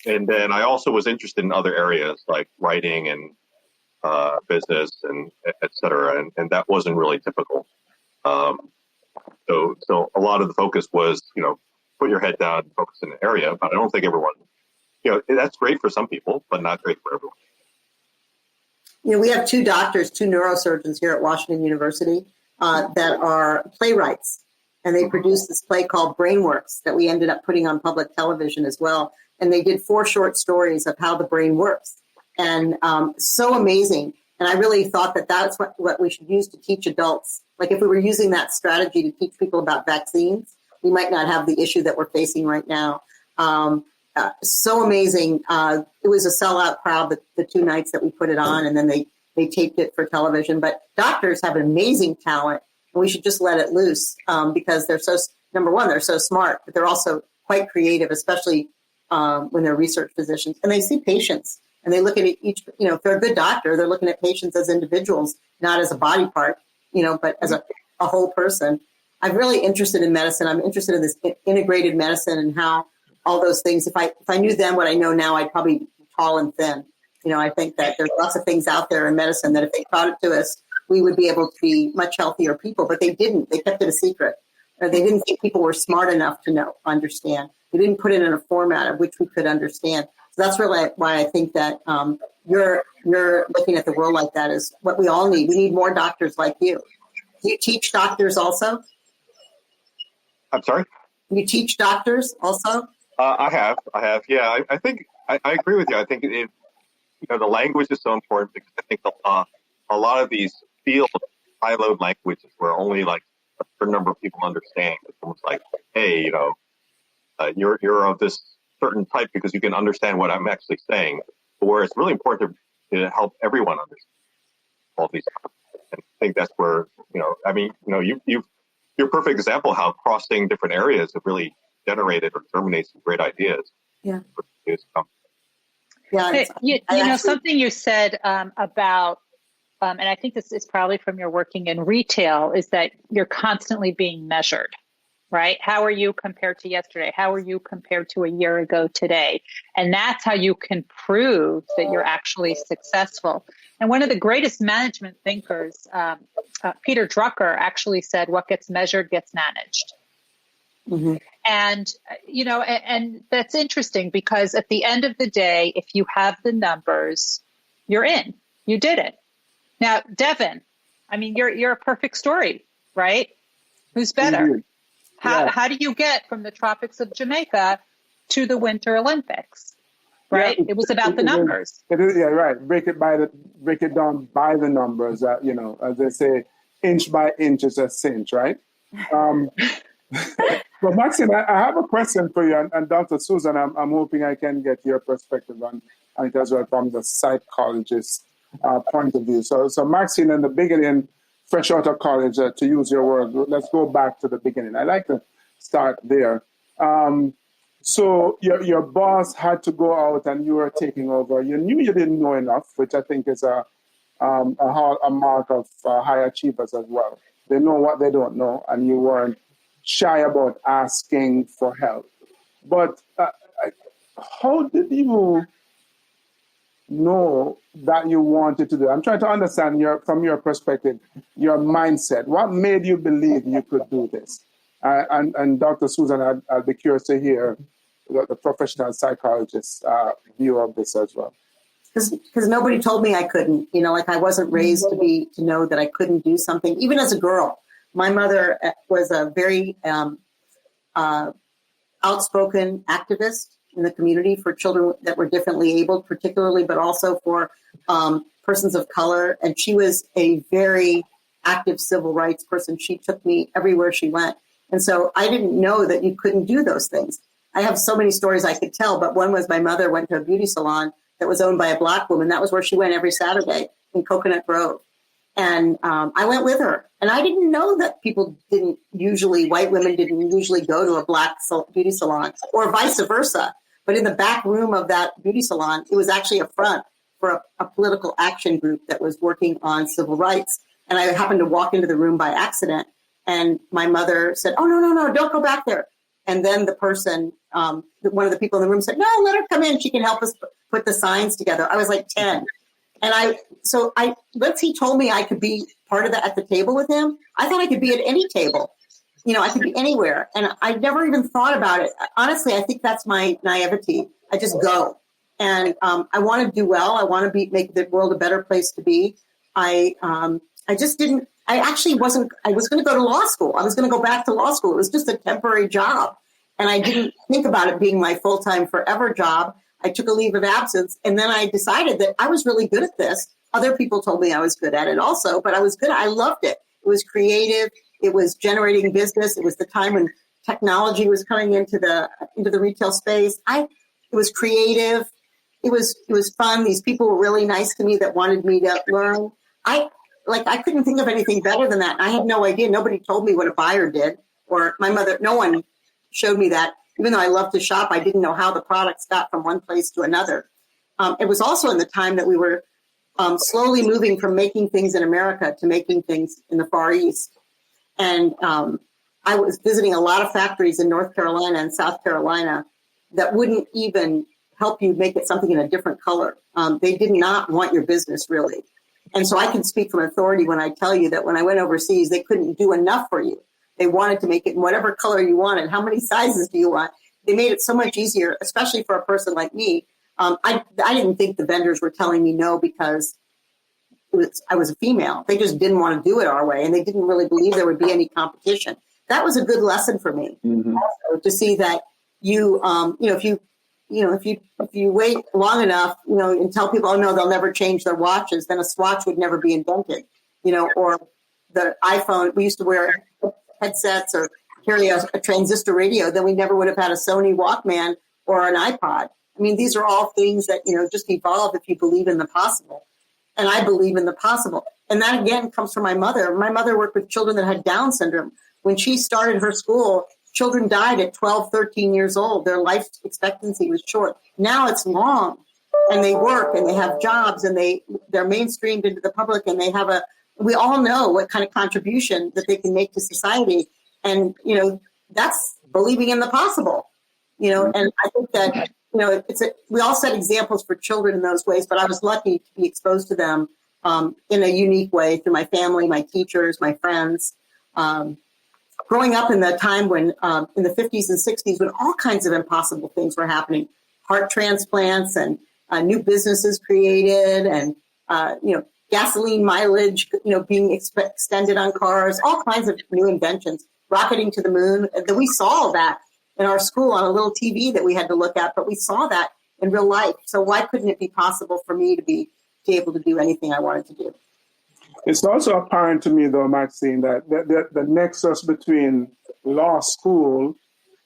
And then I also was interested in other areas like writing and business and et cetera. And that wasn't really typical. So a lot of the focus was, put your head down and focus in an area. But I don't think everyone, that's great for some people, but not great for everyone. We have two neurosurgeons here at Washington University that are playwrights. And they produced this play called Brainworks that we ended up putting on public television as well. And they did 4 short stories of how the brain works. And so amazing. And I really thought that that's what we should use to teach adults. Like if we were using that strategy to teach people about vaccines, we might not have the issue that we're facing right now. So amazing. It was a sellout crowd the 2 nights that we put it on, and then they taped it for television. But doctors have an amazing talent, and we should just let it loose because they're number one, they're so smart, but they're also quite creative, especially when they're research physicians. And they see patients. And they look at each, if they're a good doctor, they're looking at patients as individuals, not as a body part, but as a whole person. I'm really interested in medicine. I'm interested in this integrated medicine and how all those things, if I knew then what I know now, I'd probably be tall and thin. I think that there's lots of things out there in medicine that if they taught it to us, we would be able to be much healthier people, but they didn't. They kept it a secret. Or they didn't think people were smart enough to understand. They didn't put it in a format of which we could understand. So that's really why I think that you're looking at the world like that is what we all need. We need more doctors like you. Do you teach doctors also? I'm sorry? Do you teach doctors also? I have. Yeah, I think I agree with you. I think the language is so important because I think a lot of these field siloed languages where only like a certain number of people understand. It's almost like, hey, you're of this certain type because you can understand what I'm actually saying. But where it's really important to help everyone understand all these. And I think that's where you're a perfect example how crossing different areas have really generated or germinated some great ideas. Yeah. Yeah. Something you said about, and I think this is probably from your working in retail, is that you're constantly being measured, right? How are you compared to yesterday? How are you compared to a year ago today? And that's how you can prove that you're actually successful. And one of the greatest management thinkers, Peter Drucker, actually said, what gets measured gets managed. Mm-hmm. And, and that's interesting because at the end of the day, if you have the numbers, you're in, you did it. Now, Devin, you're a perfect story, right? Who's better? Mm-hmm. How do you get from the tropics of Jamaica to the Winter Olympics? Right? Yeah, it was about the numbers. It is, yeah, right. Break it down by the numbers. As they say, inch by inch is a cinch, right? But Maxine, I have a question for you, and Dr. Susan, I'm hoping I can get your perspective on it as well from the psychologist point of view. So Maxine, in the beginning, fresh out of college, to use your word, let's go back to the beginning. I like to start there. So your boss had to go out and you were taking over. You knew you didn't know enough, which I think is a mark of high achievers as well. They know what they don't know, and you weren't shy about asking for help. But how did you know that you wanted to do it? I'm trying to understand from your perspective, your mindset. What made you believe you could do this? And Dr. Susan, I'll be curious to hear the professional psychologist's view of this as well. Because nobody told me I couldn't. I wasn't raised to know that I couldn't do something. Even as a girl, my mother was a very outspoken activist in the community for children that were differently abled, particularly, but also for persons of color. And she was a very active civil rights person. She took me everywhere she went. And so I didn't know that you couldn't do those things. I have so many stories I could tell, but one was my mother went to a beauty salon that was owned by a Black woman. That was where she went every Saturday in Coconut Grove. And I went with her. And I didn't know that white women didn't usually go to a Black beauty salon or vice versa. But in the back room of that beauty salon, it was actually a front for a political action group that was working on civil rights. And I happened to walk into the room by accident. And my mother said, "Oh, no, don't go back there." And then the person, one of the people in the room said, "No, let her come in. She can help us put the signs together." I was like 10. And once he told me I could be part of that at the table with him, I thought I could be at any table. I could be anywhere. And I never even thought about it. Honestly, I think that's my naivety. I just go. And I want to do well. I want to make the world a better place to be. I just didn't. I actually wasn't. I was going to go to law school. I was going to go back to law school. It was just a temporary job. And I didn't think about it being my full-time forever job. I took a leave of absence. And then I decided that I was really good at this. Other people told me I was good at it also, but I was good. I loved it. It was creative. It was generating business. It was the time when technology was coming into the retail space. It was creative. It was fun. These people were really nice to me that wanted me to learn. I couldn't think of anything better than that. I had no idea. Nobody told me what a buyer did, or my mother. No one showed me that. Even though I love to shop, I didn't know how the products got from one place to another. it was also in the time that we were slowly moving from making things in America to making things in the Far East. And I was visiting a lot of factories in North Carolina and South Carolina that wouldn't even help you make it something in a different color. They did not want your business, really. And so I can speak from authority when I tell you that when I went overseas, they couldn't do enough for you. They wanted to make it in whatever color you wanted. How many sizes do you want? They made it so much easier, especially for a person like me. I didn't think the vendors were telling me no because I was a female. They just didn't want to do it our way, and they didn't really believe there would be any competition. That was a good lesson for me, also, to see that if you wait long enough, and tell people, oh no, they'll never change their watches, then a swatch would never be invented, or the iPhone. We used to wear headsets or carry a transistor radio, then we never would have had a Sony Walkman or an iPod. I mean, these are all things that, just evolve if you believe in the possible. And I believe in the possible. And that, again, comes from my mother. My mother worked with children that had Down syndrome. When she started her school, children died at 12, 13 years old. Their life expectancy was short. Now it's long. And they work and they have jobs and they're mainstreamed into the public, and we all know what kind of contribution that they can make to society. And, that's believing in the possible, and I think that, we all set examples for children in those ways, but I was lucky to be exposed to them in a unique way through my family, my teachers, my friends. Growing up in the time when, in the 50s and 60s, when all kinds of impossible things were happening, heart transplants and new businesses created, and, gasoline mileage, being extended on cars, all kinds of new inventions, rocketing to the moon. That we saw that in our school on a little TV that we had to look at, but we saw that in real life. So why couldn't it be possible for me to be able to do anything I wanted to do? It's also apparent to me, though, Maxine, that the nexus between law school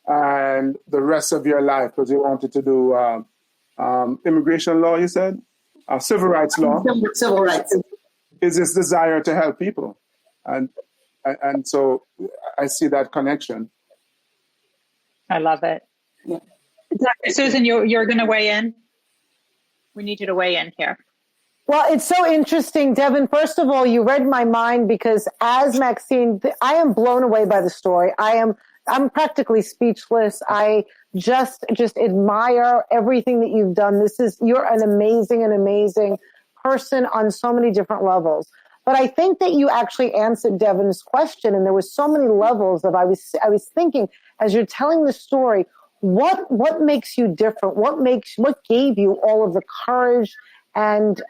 and the rest of your life, because you wanted to do immigration law, you said? Civil rights law. Civil rights. Is this desire to help people. And so I see that connection. I love it. Yeah. Dr. Susan, you're going to weigh in? We need you to weigh in here. Well, it's so interesting, Devin. First of all, you read my mind, because as Maxine, I am blown away by the story. I'm practically speechless. I just admire everything that you've done. You're an amazing person on so many different levels. But I think that you actually answered Devin's question, and there were so many levels that I was thinking as you're telling the story, what makes you different? What gave you all of the courage and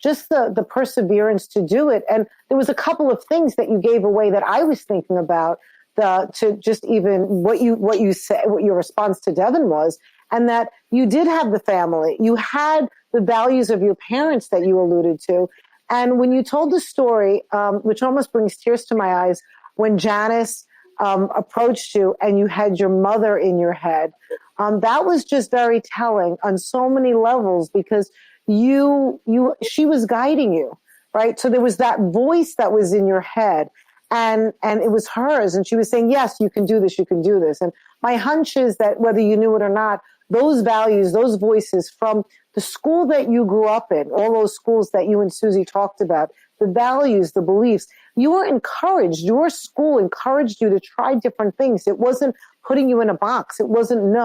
just the perseverance to do it? And there was a couple of things that you gave away that I was thinking about, to just even what you said, what your response to Devin was, and that you did have the family, you had the values of your parents that you alluded to. And when you told the story, which almost brings tears to my eyes, when Janice approached you and you had your mother in your head, that was just very telling on so many levels, because she was guiding you, right? So there was that voice that was in your head, and it was hers, and she was saying, yes, you can do this, you can do this. And my hunch is that whether you knew it or not, those values, those voices from the school that you grew up in, all those schools that you and Susie talked about, the values, the beliefs, you were encouraged. Your school encouraged you to try different things. It wasn't putting you in a box. It wasn't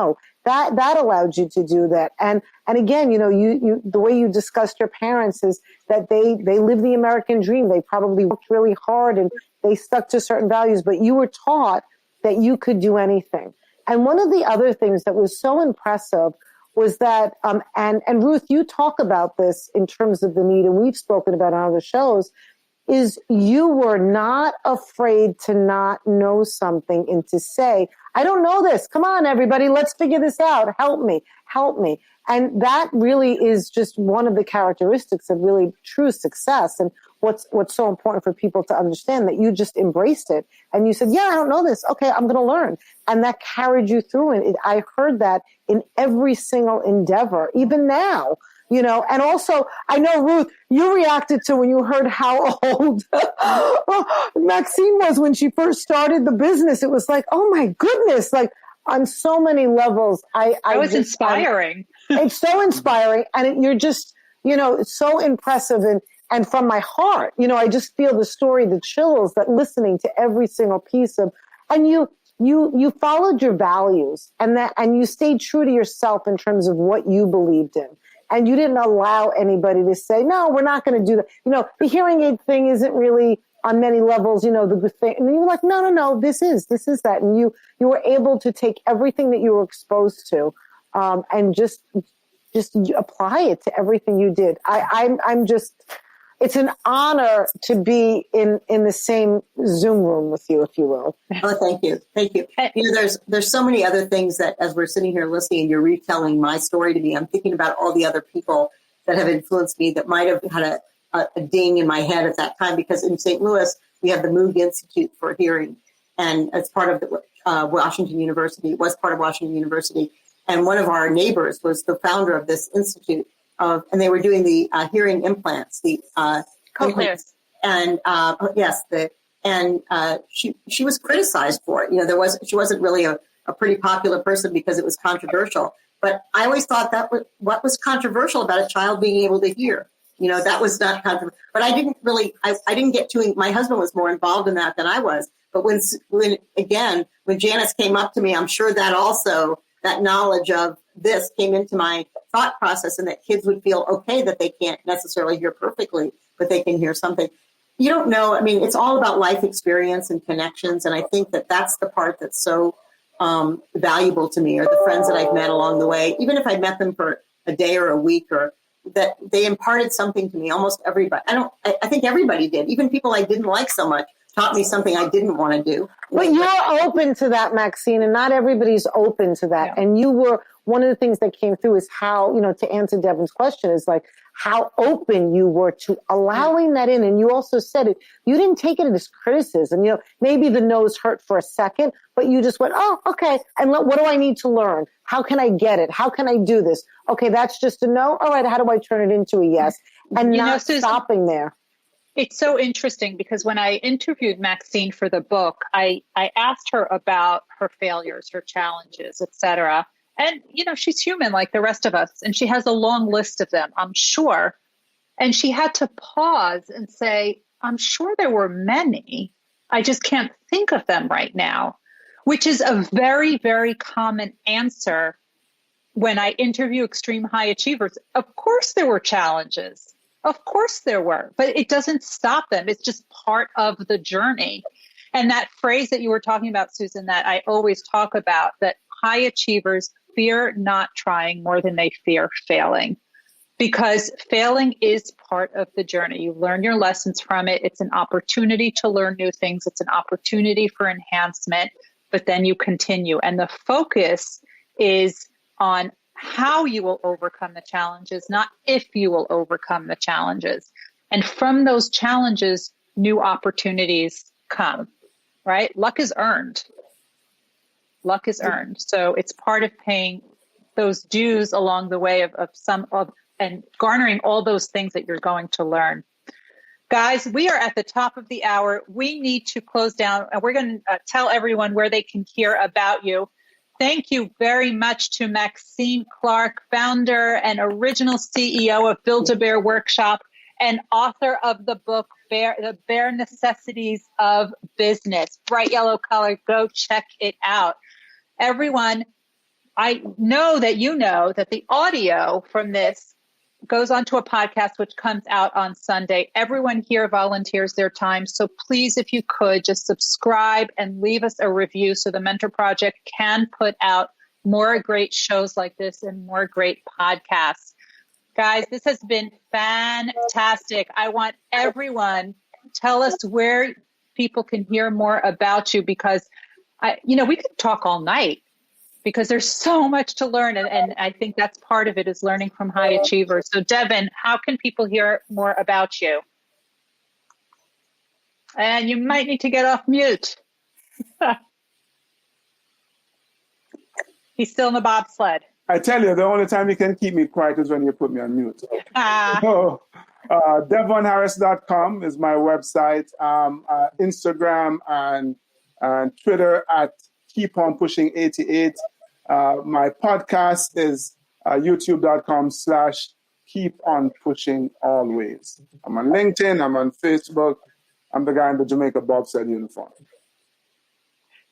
that allowed you to do that. And again, you the way you discussed your parents is that they lived the American dream. They probably worked really hard and they stuck to certain values, but you were taught that you could do anything. And one of the other things that was so impressive was that, and Ruth, you talk about this in terms of the need, and we've spoken about it on other shows, is you were not afraid to not know something and to say, I don't know this. Come on, everybody, let's figure this out. Help me. And that really is just one of the characteristics of really true success. And what's so important for people to understand, that you just embraced it and you said, yeah, I don't know this. Okay, I'm going to learn. And that carried you through. And I heard that in every single endeavor, even now, and also I know, Ruth, you reacted to when you heard how old Maxine was when she first started the business. It was like, oh my goodness, like, on so many levels. That was inspiring. It's so inspiring. And you're just, it's so impressive. And from my heart, I just feel the story, the chills, that listening to every single piece of, and you followed your values and you stayed true to yourself in terms of what you believed in. And you didn't allow anybody to say, no, we're not going to do that. The hearing aid thing isn't really on many levels, the good thing. And you were like, no, this is that. And you were able to take everything that you were exposed to, and just apply it to everything you did. I'm just, it's an honor to be in the same Zoom room with you, if you will. Oh, thank you. Thank you. There's so many other things that as we're sitting here listening and you're retelling my story to me, I'm thinking about all the other people that have influenced me that might have had a ding in my head at that time, because in St. Louis, we have the Moog Institute for Hearing, and it's part of the Washington University, was part of Washington University. And one of our neighbors was the founder of this institute, and they were doing the hearing implants, the cochlears. And she was criticized for it. She wasn't really a pretty popular person because it was controversial. But I always thought what was controversial about a child being able to hear. That was not controversial. But I didn't really, I didn't get to, my husband was more involved in that than I was. But when Janice came up to me, I'm sure that knowledge of this came into my thought process, and that kids would feel okay that they can't necessarily hear perfectly, but they can hear something. You don't know. I mean, it's all about life experience and connections. And I think that that's the part that's so valuable to me, or the friends that I've met along the way, even if I met them for a day or a week, or that they imparted something to me. Almost everybody. I think everybody did. Even people I didn't like so much taught me something I didn't want to do. But you're open to that, Maxine, and not everybody's open to that. Yeah. And you were, one of the things that came through is how, to answer Devin's question, is like how open you were to allowing that in. And you also said it, you didn't take it as criticism. Maybe the nose hurt for a second, but you just went, oh, okay. And what do I need to learn? How can I get it? How can I do this? Okay, that's just a no. All right, how do I turn it into a yes? And not stopping there. It's so interesting because when I interviewed Maxine for the book, I asked her about her failures, her challenges, etc. And, she's human like the rest of us. And she has a long list of them, I'm sure. And she had to pause and say, I'm sure there were many. I just can't think of them right now, which is a very, very common answer when I interview extreme high achievers. Of course, there were challenges. Of course there were, but it doesn't stop them. It's just part of the journey. And that phrase that you were talking about, Susan, that I always talk about, that high achievers fear not trying more than they fear failing, because failing is part of the journey. You learn your lessons from it. It's an opportunity to learn new things. It's an opportunity for enhancement, but then you continue. And the focus is on how you will overcome the challenges, not if you will overcome the challenges. And from those challenges, new opportunities come, right? Luck is earned. Luck is earned. So it's part of paying those dues along the way and garnering all those things that you're going to learn. Guys, we are at the top of the hour. We need to close down, and we're going to tell everyone where they can hear about you. Thank you very much to Maxine Clark, founder and original CEO of Build-A-Bear Workshop and author of the book, The Bare Necessities of Business. Bright yellow color. Go check it out. Everyone, I know that you know that the audio from this goes onto a podcast which comes out on Sunday. Everyone here volunteers their time. So please, if you could, just subscribe and leave us a review so the Mentor Project can put out more great shows like this and more great podcasts. Guys, this has been fantastic. I want everyone to tell us where people can hear more about you, because we could talk all night, because there's so much to learn. And I think that's part of it, is learning from high achievers. So Devin, how can people hear more about you? And you might need to get off mute. He's still in the bobsled. I tell you, the only time you can keep me quiet is when you put me on mute. So, devonharris.com is my website. Instagram and Twitter at Keep On Pushing 88. My podcast is youtube.com/Keep On Pushing Always. I'm on LinkedIn. I'm on Facebook. I'm the guy in the Jamaica bobsled uniform.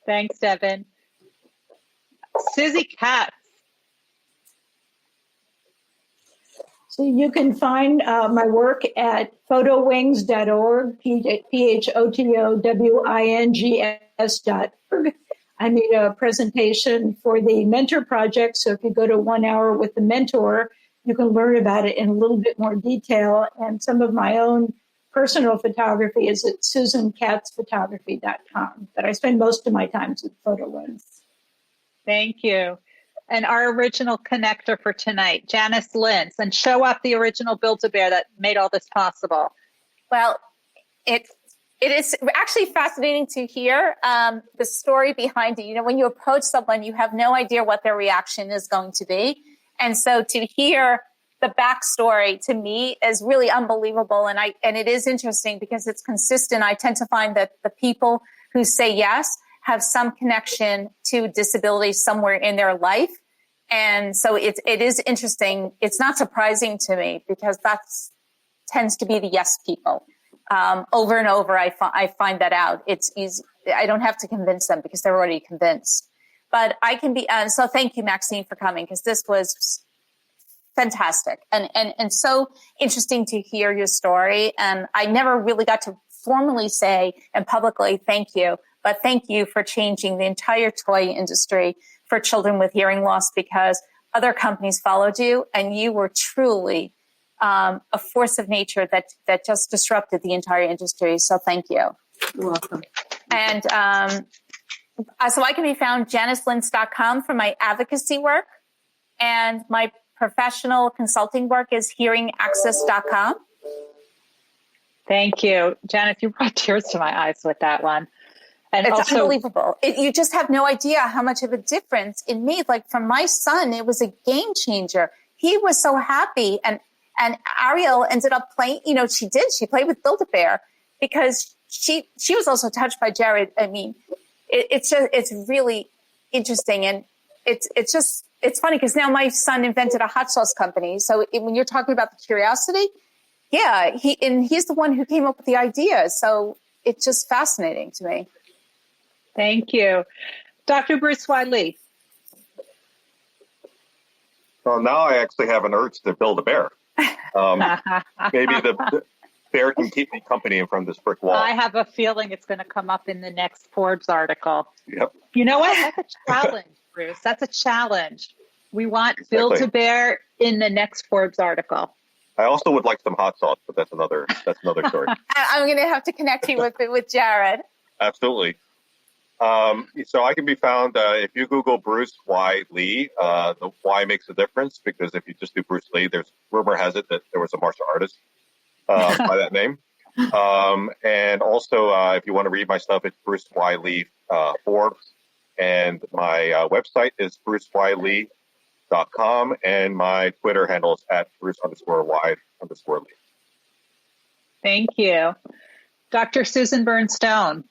Thanks, Devin. Susie Katz. So you can find my work at photowings.org, photowings.org. I made a presentation for the Mentor Project. So if you go to 1 Hour with the Mentor, you can learn about it in a little bit more detail. And some of my own personal photography is at susankatzphotography.com. But I spend most of my time with Photo Wings. Thank you. And our original connector for tonight, Janice Lintz, and show up the original Build-A-Bear that made all this possible. Well, it is actually fascinating to hear the story behind it. You know, when you approach someone, you have no idea what their reaction is going to be. And so to hear the backstory to me is really unbelievable. And it is interesting because it's consistent. I tend to find that the people who say yes have some connection to disability somewhere in their life. And so it is interesting. It's not surprising to me because that tends to be the yes people. Over and over, I find that out. It's easy. I don't have to convince them because they're already convinced. But I can be, so thank you, Maxine, for coming, because this was fantastic and so interesting to hear your story. And I never really got to formally say and publicly thank you, but thank you for changing the entire toy industry for children with hearing loss, because other companies followed you and you were truly a force of nature that just disrupted the entire industry. So thank you. You're welcome. And so I can be found janicelintz.com for my advocacy work, and my professional consulting work is hearingaccess.com. Thank you. Janice, you brought tears to my eyes with that one. And it's also unbelievable. You just have no idea how much of a difference it made. Like for my son, it was a game changer. He was so happy. And Ariel ended up playing, she played with Build-A-Bear because she was also touched by Jared. I mean, it's really interesting. And it's funny because now my son invented a hot sauce company. So when you're talking about the curiosity, yeah, he's the one who came up with the idea. So it's just fascinating to me. Thank you. Dr. Bruce Wiley. Well, now I actually have an urge to build a bear. Maybe the bear can keep me company in front of this brick wall. I have a feeling it's going to come up in the next Forbes article. Yep. You know what? That's a challenge, Bruce. That's a challenge. We want Build-A-Bear in the next Forbes article. I also would like some hot sauce, but that's another story. I'm going to have to connect you with Jared. Absolutely. So I can be found if you Google Bruce Y. Lee. The Y makes a difference because if you just do Bruce Lee, there's rumor has it that there was a martial artist by that name. And also, if you want to read my stuff, it's Bruce Y. Lee Forbes, and my website is bruceyle.com, and my Twitter handle is at Bruce_Y_Lee. Thank you, Dr. Susan Bernstein.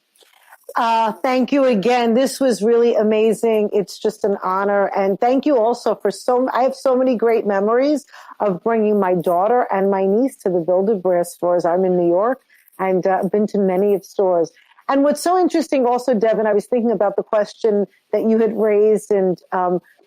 Thank you again. This was really amazing. It's just an honor. And thank you also for I have so many great memories of bringing my daughter and my niece to the Build-A-Bear stores. I'm in New York and been to many of stores. And what's so interesting also, Devin, I was thinking about the question that you had raised in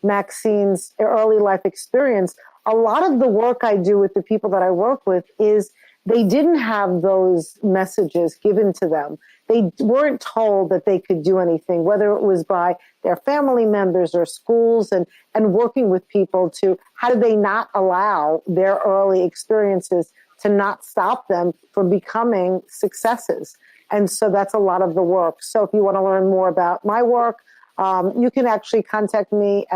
Maxine's early life experience. A lot of the work I do with the people that I work with is they didn't have those messages given to them. They weren't told that they could do anything, whether it was by their family members or schools, and working with people to how do they not allow their early experiences to not stop them from becoming successes. And so that's a lot of the work. So if you want to learn more about my work, you can actually contact me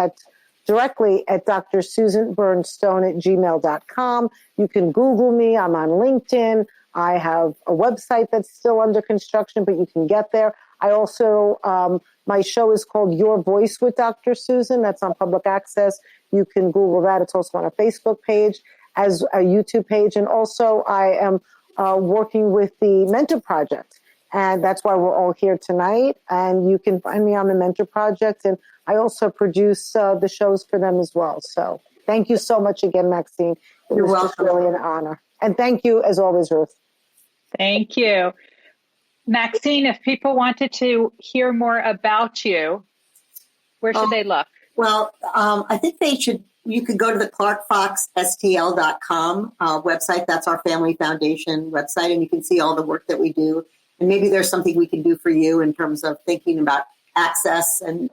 directly at drsusanbernstone@gmail.com. You can Google me. I'm on LinkedIn. I have a website that's still under construction, but you can get there. I also, my show is called Your Voice with Dr. Susan. That's on public access. You can Google that. It's also on a Facebook page, as a YouTube page. And also I am working with the Mentor Project. And that's why we're all here tonight. And you can find me on the Mentor Project. And I also produce the shows for them as well. So thank you so much again, Maxine. You're welcome. Just really an honor. And thank you, as always, Ruth. Thank you. Maxine, if people wanted to hear more about you, where should they look? Well, I think you could go to the clarkfoxstl.com website. That's our family foundation website, and you can see all the work that we do. And maybe there's something we can do for you in terms of thinking about access and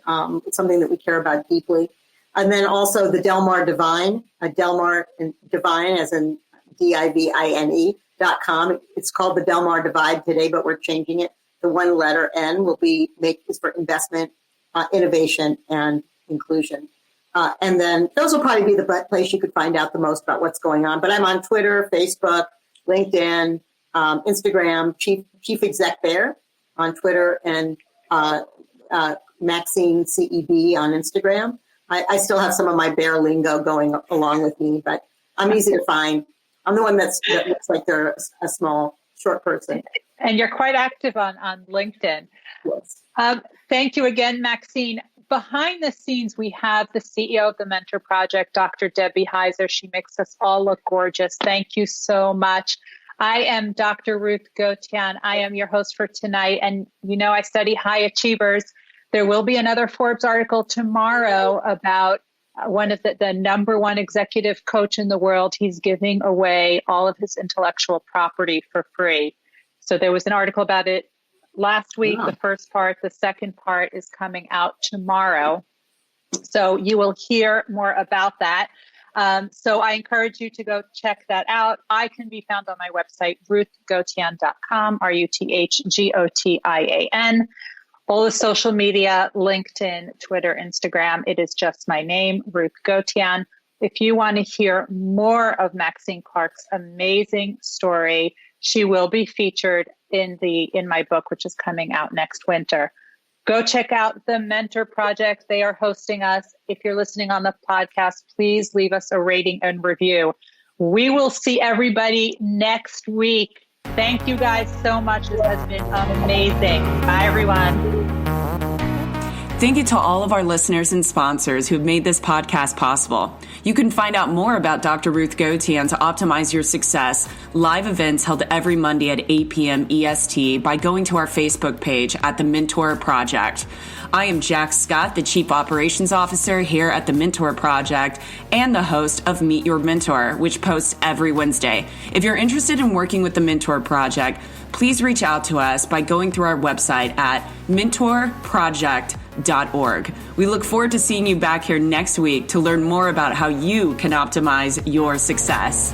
something that we care about deeply. And then also the Delmar Divine, Delmar Divine as in DIVINE.com. It's called the Delmar Divide today, but we're changing it. The one letter N is for investment, innovation, and inclusion. And then those will probably be the place you could find out the most about what's going on. But I'm on Twitter, Facebook, LinkedIn, Instagram, Chief Exec Bear on Twitter, and Maxine CEB on Instagram. I still have some of my bear lingo going along with me, but I'm easy to find. I'm the one that looks like they're a small, short person. And you're quite active on LinkedIn. Yes. Thank you again, Maxine. Behind the scenes, we have the CEO of the Mentor Project, Dr. Debbie Heiser. She makes us all look gorgeous. Thank you so much. I am Dr. Ruth Gotian. I am your host for tonight. And, I study high achievers. There will be another Forbes article tomorrow about one of the number one executive coach in the world. He's giving away all of his intellectual property for free. So there was an article about it last week. The first part, the second part is coming out tomorrow. So you will hear more about that. So I encourage you to go check that out. I can be found on my website, ruthgotian.com, RuthGotian. All the social media, LinkedIn, Twitter, Instagram. It is just my name, Ruth Gotian. If you want to hear more of Maxine Clark's amazing story, she will be featured in my book, which is coming out next winter. Go check out the Mentor Project. They are hosting us. If you're listening on the podcast, please leave us a rating and review. We will see everybody next week. Thank you guys so much. This has been amazing. Bye, everyone. Thank you to all of our listeners and sponsors who have made this podcast possible. You can find out more about Dr. Ruth Gotian to optimize your success, live events held every Monday at 8 p.m. EST by going to our Facebook page at The Mentor Project. I am Jack Scott, the Chief Operations Officer here at The Mentor Project and the host of Meet Your Mentor, which posts every Wednesday. If you're interested in working with The Mentor Project, please reach out to us by going through our website at mentorproject.org. We look forward to seeing you back here next week to learn more about how you can optimize your success.